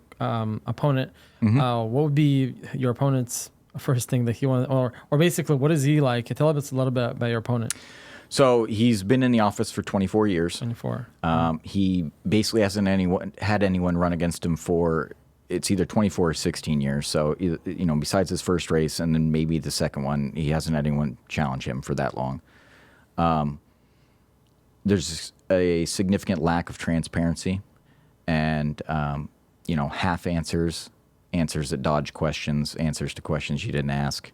opponent. What would be your opponent's first thing that he wants, or basically what is he like? Tell us a little bit about your opponent. So he's been in the office for 24 years. 24. He basically hasn't had anyone run against him for it's either 24 or 16 years. So besides his first race and then maybe the second one, he hasn't had anyone challenge him for that long. There's a significant lack of transparency, and half answers that dodge questions, answers to questions you didn't ask.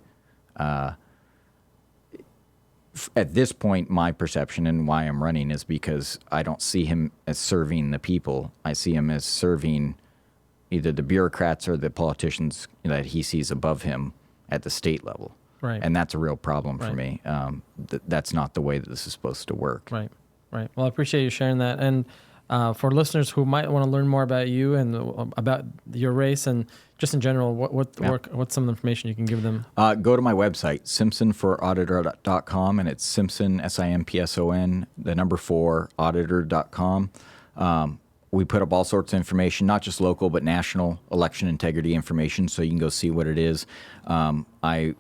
At this point, my perception and why I'm running is because I don't see him as serving the people. I see him as serving either the bureaucrats or the politicians that he sees above him at the state level. Right. And that's a real problem for Right. me. That's not the way that this is supposed to work. Right. Well, I appreciate you sharing that. And for listeners who might want to learn more about you and about your race and just in general, what's some of the information you can give them? Go to my website, simpsonforauditor.com, and it's Simpson, SIMPSON, the number 4, auditor.com. We put up all sorts of information, not just local, but national election integrity information, so you can go see what it is. I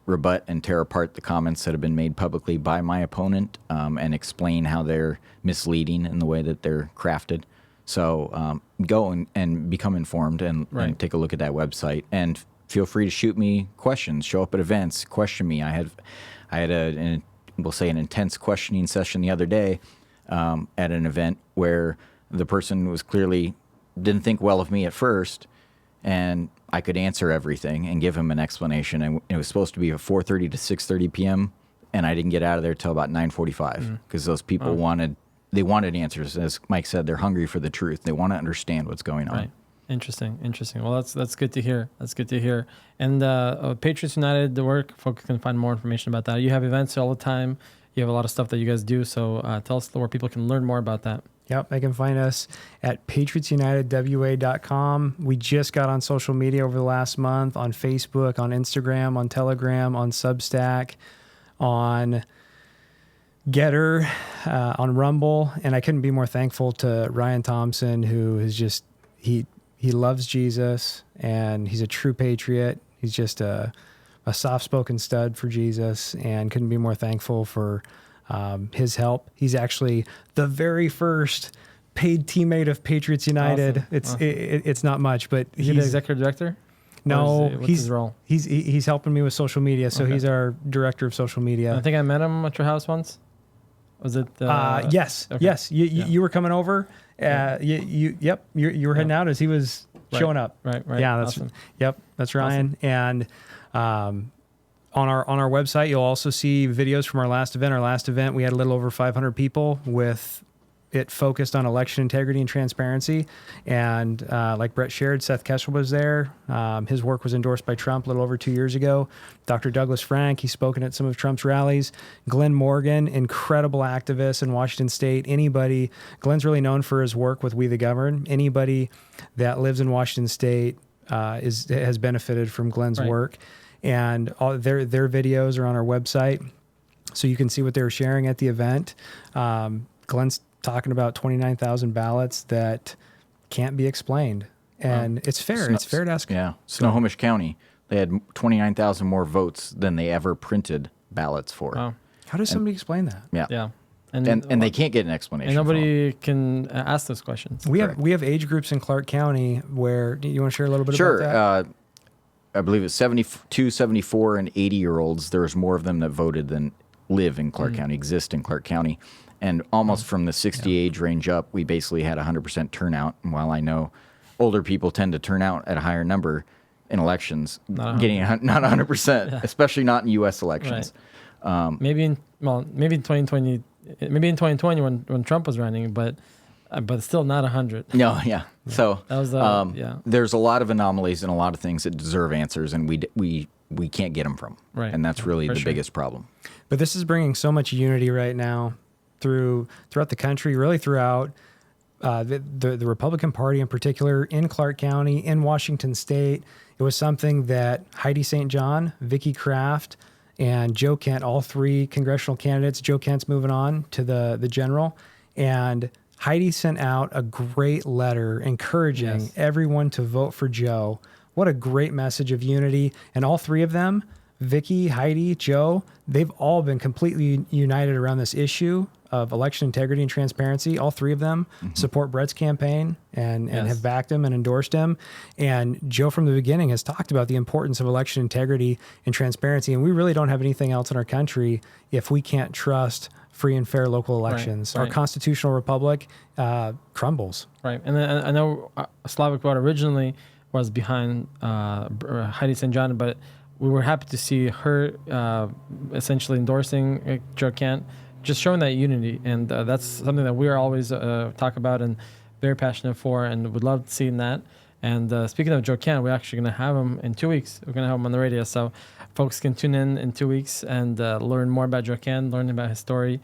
rebut and tear apart the comments that have been made publicly by my opponent and explain how they're misleading in the way that they're crafted. So go and become informed and take a look at that website. And feel free to shoot me questions, show up at events, question me. I had an intense questioning session the other day. at an event where the person was clearly didn't think well of me at first, and I could answer everything and give him an explanation. And it was supposed to be a 4:30 to 6:30 p.m., and I didn't get out of there till about 9:45 because those people wanted answers. As Mike said, they're hungry for the truth. They want to understand what's going on. Right. Interesting. Well, that's good to hear. And Patriots United, the work, folks can find more information about that. You have events all the time. You have a lot of stuff that you guys do. So tell us where people can learn more about that. Yep, they can find us at patriotsunitedwa.com. We just got on social media over the last month, on Facebook, on Instagram, on Telegram, on Substack, on Getter, on Rumble. And I couldn't be more thankful to Ryan Thompson, who is just, he loves Jesus, and he's a true patriot. He's just a soft-spoken stud for Jesus, and couldn't be more thankful for his help. He's actually the very first paid teammate of Patriots United. Awesome. It's not much, but he's the executive director. No, what's his role? He's helping me with social media. So he's our director of social media. I think I met him at your house once. Was it? Yes, okay. yes. You were coming over. You were heading out as he was showing up. Right. Yeah, that's awesome. Yep, that's Ryan. Awesome. And on our website, you'll also see videos from our last event. Our last event, we had a little over 500 people, with it focused on election integrity and transparency. And like Brett shared, Seth Kessel was there. His work was endorsed by Trump a little over 2 years ago. Dr. Douglas Frank, he's spoken at some of Trump's rallies. Glenn Morgan, incredible activist in Washington State. Glenn's really known for his work with We the Governed. Anybody that lives in Washington State has benefited from Glenn's work. And all their videos are on our website, so you can see what they were sharing at the event. Glenn's talking about 29,000 ballots that can't be explained, and it's fair. It's fair to ask. Yeah, Snohomish County, they had 29,000 more votes than they ever printed ballots for. Wow. How does somebody explain that? Yeah. And they can't get an explanation. And nobody can ask those questions. We have age groups in Clark County where you want to share a little bit about that? Sure. I believe it's 72, 74, and 80-year-olds. There's more of them that voted than live in Clark County, exist in Clark County. And almost from the 60 age range up, we basically had 100% turnout. And while I know older people tend to turn out at a higher number in elections, not 100%, especially not in U.S. elections. Right. Maybe in 2020, when Trump was running, but still not 100. No, yeah. So that was there's a lot of anomalies and a lot of things that deserve answers, and we can't get them from. Right. And that's really the biggest problem. But this is bringing so much unity right now throughout the country, really throughout the Republican Party in particular, in Clark County, in Washington State. It was something that Heidi St. John, Vicky Kraft, and Joe Kent, all three congressional candidates. Joe Kent's moving on to the general, and Heidi sent out a great letter encouraging everyone to vote for Joe. What a great message of unity. And all three of them, Vicky, Heidi, Joe, they've all been completely united around this issue of election integrity and transparency. All three of them support Brett's campaign and have backed him and endorsed him. And Joe from the beginning has talked about the importance of election integrity and transparency. And we really don't have anything else in our country if we can't trust free and fair local elections. Right. Our constitutional republic crumbles. Right. And then I know Slavic Vote originally was behind Heidi St. John, but we were happy to see her essentially endorsing Joe Kent, just showing that unity. And that's something that we are always talk about and very passionate for, and would love seeing that. And speaking of Joe Kent, we're actually going to have him in 2 weeks. We're going to have him on the radio. So folks can tune in 2 weeks and learn more about Joe Kent, learn about his story.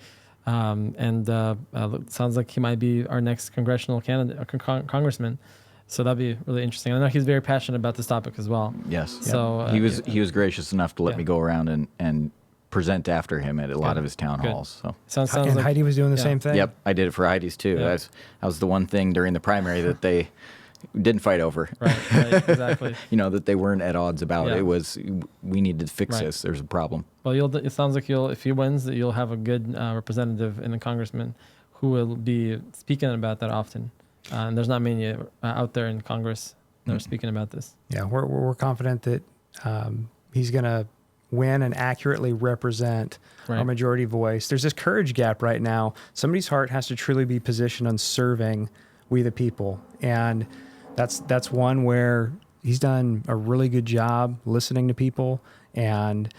Sounds like he might be our next congressional candidate, congressman. So that'd be really interesting. I know he's very passionate about this topic as well. Yes. So he was gracious enough to let me go around and present after him at a lot of his town halls. So sounds and like Heidi was doing the same thing. Yep, I did it for Heidi's too. Yeah. That was the one thing during the primary that they didn't fight over. Right, exactly. That they weren't at odds about. Yeah. It was, we need to fix this. There's a problem. Well, it sounds like if he wins, that you'll have a good representative in the congressman who will be speaking about that often. And there's not many out there in Congress that are speaking about this. Yeah, we're confident that he's going to win and accurately represent our majority voice. There's this courage gap right now. Somebody's heart has to truly be positioned on serving we the people. And that's one where he's done a really good job listening to people, and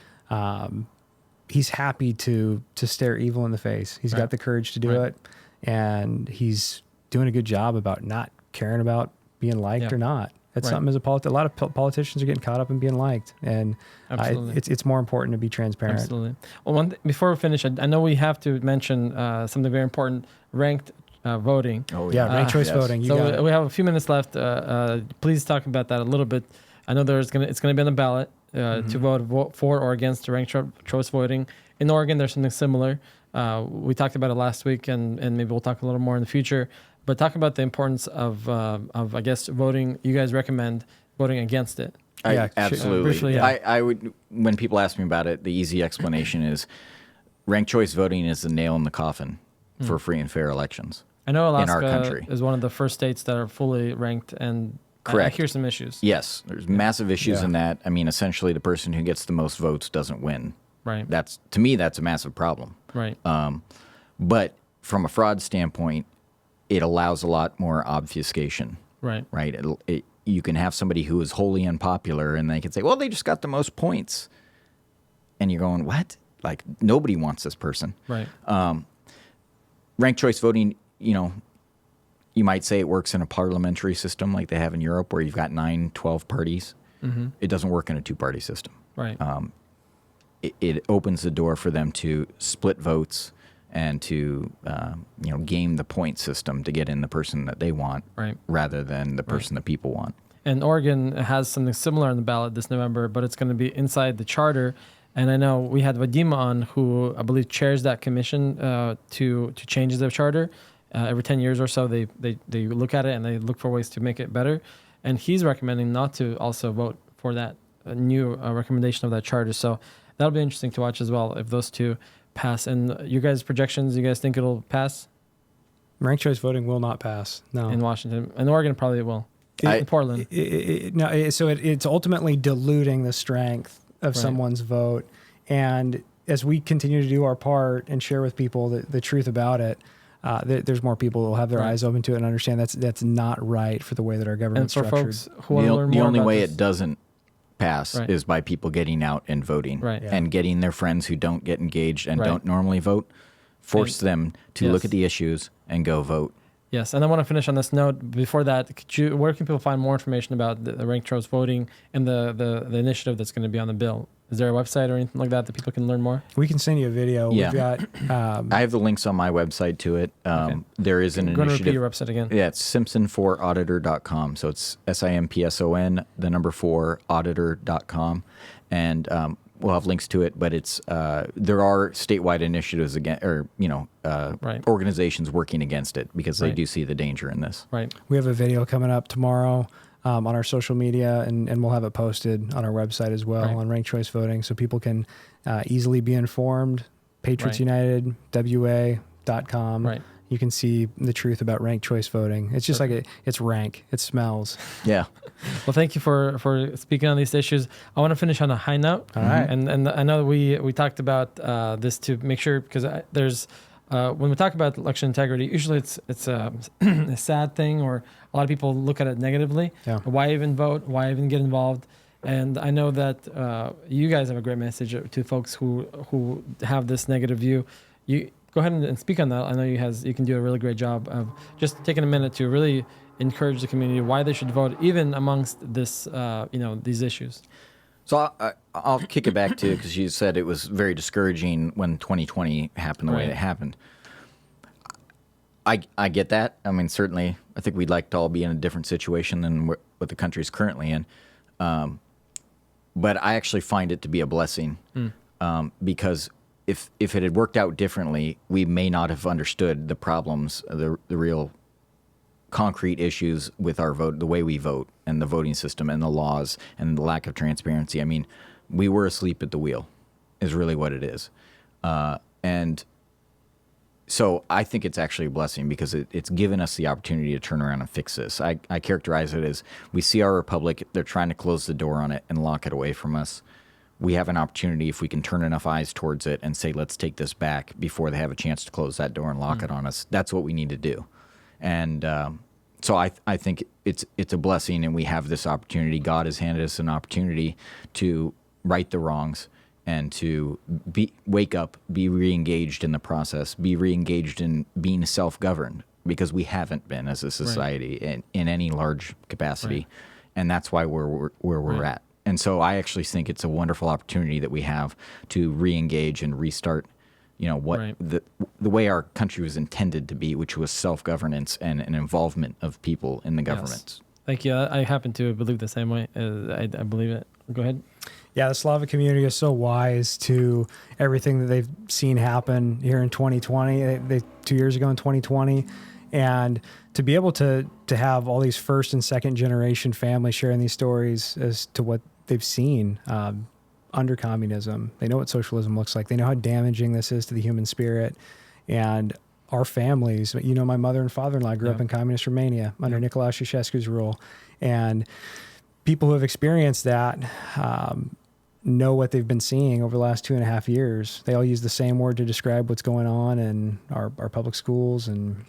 he's happy to stare evil in the face. He's got the courage to do it, and he's doing a good job about not caring about being liked or not. That's something as a lot of politicians are getting caught up in being liked, and it's more important to be transparent. Absolutely. Well, before we finish, I know we have to mention something very important: ranked voting. Oh yeah, ranked choice voting. So we have a few minutes left. Please talk about that a little bit. I know it's going to be on the ballot to vote for or against ranked choice voting. In Oregon, there's something similar. We talked about it last week, and maybe we'll talk a little more in the future. But talk about the importance of I guess, voting. You guys recommend voting against it. Absolutely. Briefly, I would, when people ask me about it, the easy explanation is ranked choice voting is the nail in the coffin for free and fair elections. I know Alaska in our country is one of the first states that are fully ranked, and correct. I hear some issues. Yes, there's massive issues in that. I mean, essentially, the person who gets the most votes doesn't win. Right. To me, that's a massive problem. Right. But from a fraud standpoint, it allows a lot more obfuscation. Right. Right. You can have somebody who is wholly unpopular, and they can say, "Well, they just got the most points," and you're going, "What?" Like, nobody wants this person. Right. Ranked choice voting, you might say it works in a parliamentary system like they have in Europe, where you've got 9, 12 parties. Mm-hmm. It doesn't work in a two-party system. Right. It opens the door for them to split votes and to game the point system to get in the person that they want, rather than the person that people want. And Oregon has something similar on the ballot this November, but it's going to be inside the charter. And I know we had Vadim on, who I believe chairs that commission to change the charter. Every 10 years or so, they look at it and they look for ways to make it better. And he's recommending not to also vote for that new recommendation of that charter. So that'll be interesting to watch as well if those two pass. And you guys' projections, you guys think it'll pass? Ranked choice voting will not pass. No. In Washington. In Oregon, probably it will. In Portland. So it's ultimately diluting the strength of someone's vote. And as we continue to do our part and share with people the truth about it, there's more people who will have their eyes open to it and understand that's not right for the way that our government's structured. And for folks who want to learn more, the only way it doesn't pass is by people getting out and voting, and getting their friends who don't get engaged and don't normally vote, force them to look at the issues and go vote. Yes, and I want to finish on this note. Before that, where can people find more information about the ranked choice voting and the initiative that's going to be on the bill? Is there a website or anything like that people can learn more? We can send you a video. Yeah. We've got, I have the links on my website to it. There is an initiative. Go to repeat your website again. Yeah, it's simpson4auditor.com. So it's SIMPSON, the number 4, auditor.com. And we'll have links to it, but it's there are statewide initiatives organizations working against it because they do see the danger in this. Right. We have a video coming up tomorrow on our social media, and we'll have it posted on our website as well on ranked choice voting, so people can easily be informed. Patriots United, WA.com. Right. You can see the truth about ranked choice voting. It's just it's rank. It smells. Yeah. Well, thank you for speaking on these issues. I want to finish on a high note. All right. And I know we talked about this to make sure, because there's when we talk about election integrity, usually it's a sad thing, or a lot of people look at it negatively. Yeah. Why even vote? Why even get involved? And I know that you guys have a great message to folks who have this negative view. You go ahead and speak on that. I know you can do a really great job of just taking a minute to really encourage the community why they should vote, even amongst this these issues. So I'll kick it back to, because you said it was very discouraging when 2020 happened the way it happened. I get that. I mean, certainly, I think we'd like to all be in a different situation than what the country's currently in. But I actually find it to be a blessing, because if it had worked out differently, we may not have understood the problems, the real concrete issues with our vote, the way we vote, and the voting system, and the laws, and the lack of transparency. I mean, we were asleep at the wheel, is really what it is. And so I think it's actually a blessing, because it's given us the opportunity to turn around and fix this. I characterize it as, we see our republic, they're trying to close the door on it and lock it away from us. we have an opportunity if we can turn enough eyes towards it and say, let's take this back before they have a chance to close that door and lock it on us. That's what we need to do. And so I think it's a blessing, and we have this opportunity. God has handed us an opportunity to right the wrongs and to wake up, be re-engaged in the process, be re-engaged in being self-governed, because we haven't been as a society in any large capacity. Right. And that's why we're at. And so I actually think it's a wonderful opportunity that we have to re-engage and restart, the way our country was intended to be, which was self-governance and an involvement of people in the government. Yes. Thank you. I happen to believe the same way. I believe it. Go ahead. Yeah, the Slavic community is so wise to everything that they've seen happen here in 2020, 2 years ago in 2020. And to be able to have all these first and second generation families sharing these stories as to what they've seen under communism. They know what socialism looks like. They know how damaging this is to the human spirit. And our families, my mother and father-in-law grew up in communist Romania under Nicolae Ceausescu's rule. And people who have experienced that know what they've been seeing over the last 2.5 years. They all use the same word to describe what's going on in our public schools, and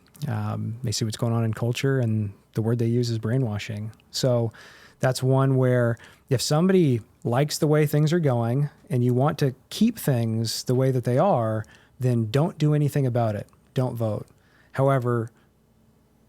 they see what's going on in culture, and the word they use is brainwashing. So that's one where if somebody likes the way things are going and you want to keep things the way that they are, then don't do anything about it. Don't vote. However,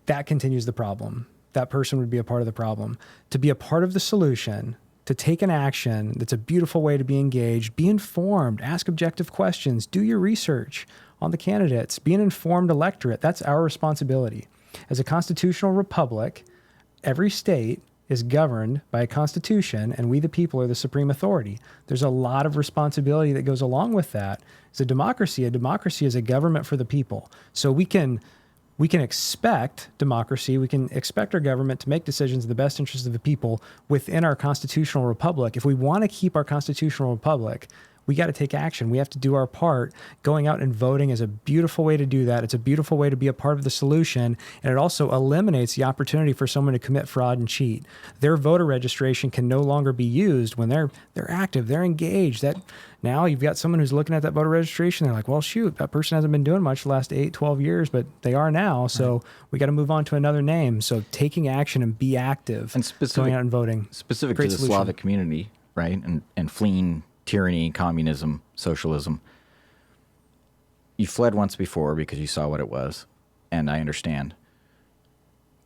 that continues the problem. That person would be a part of the problem. To be a part of the solution, to take an action, that's a beautiful way to be engaged, be informed, ask objective questions, do your research on the candidates, be an informed electorate. That's our responsibility. As a constitutional republic, every state is governed by a constitution, and we the people are the supreme authority. There's a lot of responsibility that goes along with that. As a democracy is a government for the people. So we can expect democracy, we can expect our government to make decisions in the best interest of the people within our constitutional republic. If we want to keep our constitutional republic, we got to take action. We have to do our part. Going out and voting is a beautiful way to do that. It's a beautiful way to be a part of the solution, and it also eliminates the opportunity for someone to commit fraud and cheat. Their voter registration can no longer be used when they're active, they're engaged. That now you've got someone who's looking at that voter registration. They're like, well, shoot, that person hasn't been doing much the last 8, 12 years, but they are now. So we got to move on to another name. So taking action and be active, and going out and voting. Specific Great to the solution. Slavic community, right? And fleeing tyranny, communism, socialism. You fled once before because you saw what it was, and I understand.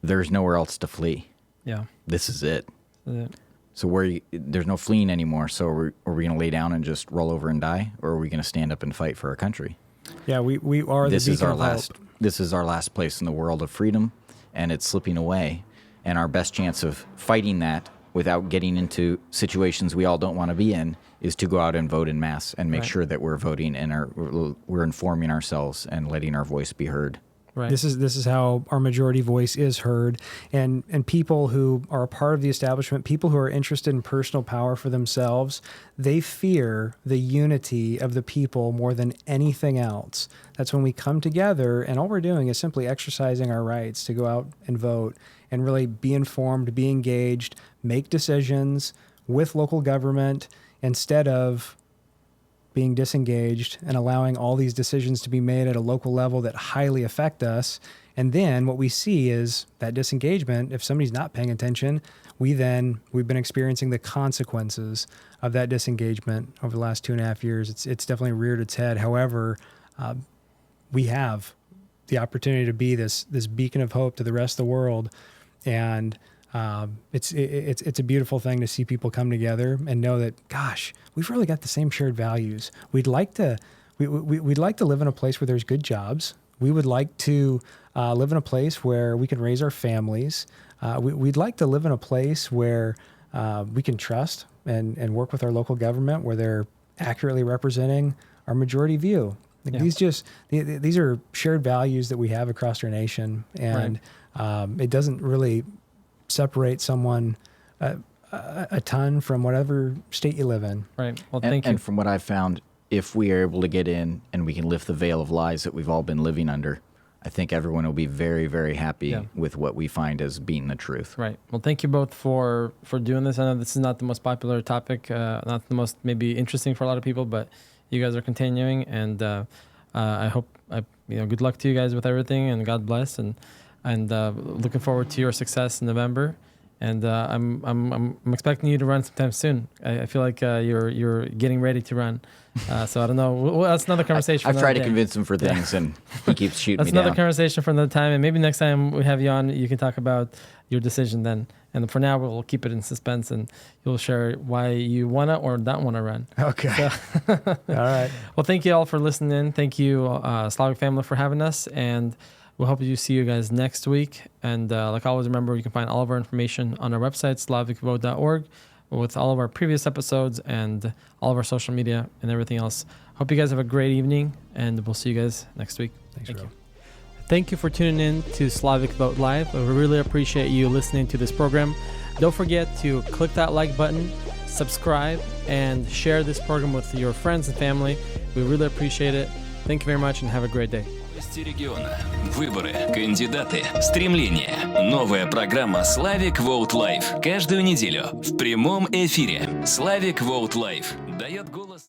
There's nowhere else to flee. Yeah. This is it. Yeah. So there's no fleeing anymore. So are we going to lay down and just roll over and die, or are we going to stand up and fight for our country? Yeah, we are. This the is our beacon of last. hope. This is our last place in the world of freedom, and it's slipping away. And our best chance of fighting that without getting into situations we all don't want to be in is to go out and vote en masse and make sure that we're voting and we're informing ourselves and letting our voice be heard. Right. This is how our majority voice is heard, and people who are a part of the establishment, people who are interested in personal power for themselves, they fear the unity of the people more than anything else. That's when we come together, and all we're doing is simply exercising our rights to go out and vote and really be informed, be engaged, make decisions with local government instead of being disengaged and allowing all these decisions to be made at a local level that highly affect us. And then what we see is that disengagement. If somebody's not paying attention, we've been experiencing the consequences of that disengagement over the last 2.5 years. It's definitely reared its head. However, we have the opportunity to be this beacon of hope to the rest of the world. And it's a beautiful thing to see people come together and know that, gosh, we've really got the same shared values. We'd like to live in a place where there's good jobs. We would like to live in a place where we can raise our families. We'd like to live in a place where we can trust and work with our local government, where they're accurately representing our majority view. These are shared values that we have across our nation, and it doesn't really separate someone a ton from whatever state you live in. Right. Well, thank you. And from what I've found, if we are able to get in and we can lift the veil of lies that we've all been living under, I think everyone will be very, very happy Yeah. with what we find as being the truth. Right. Well, thank you both for doing this. I know this is not the most popular topic, not the most maybe interesting for a lot of people, but you guys are continuing, and I hope good luck to you guys with everything, and God bless, and looking forward to your success in November. And I'm expecting you to run sometime soon. I feel like you're getting ready to run. So I don't know. Well, that's another conversation. I've tried to convince him for things, and he keeps shooting That's me another down. conversation for another time. And maybe next time we have you on, you can talk about your decision then. And for now, we'll keep it in suspense, and you'll share why you want to or don't want to run. Okay. All right. Well, thank you all for listening in. Thank you, Slavic Family, for having us. And we'll hope to see you guys next week. And like always, remember, you can find all of our information on our website, slavicvote.org, with all of our previous episodes and all of our social media and everything else. Hope you guys have a great evening, and we'll see you guys next week. Thanks, Thank Rob. you. Thank you for tuning in to Slavic Vote Live. We really appreciate you listening to this program. Don't forget to click that like button, subscribe, and share this program with your friends and family. We really appreciate it. Thank you very much, and have a great day. Новости региона. Выборы, кандидаты, стремления. Новая программа Slavic Vote Live. Каждую неделю в прямом эфире. Slavic Vote Live дает голос...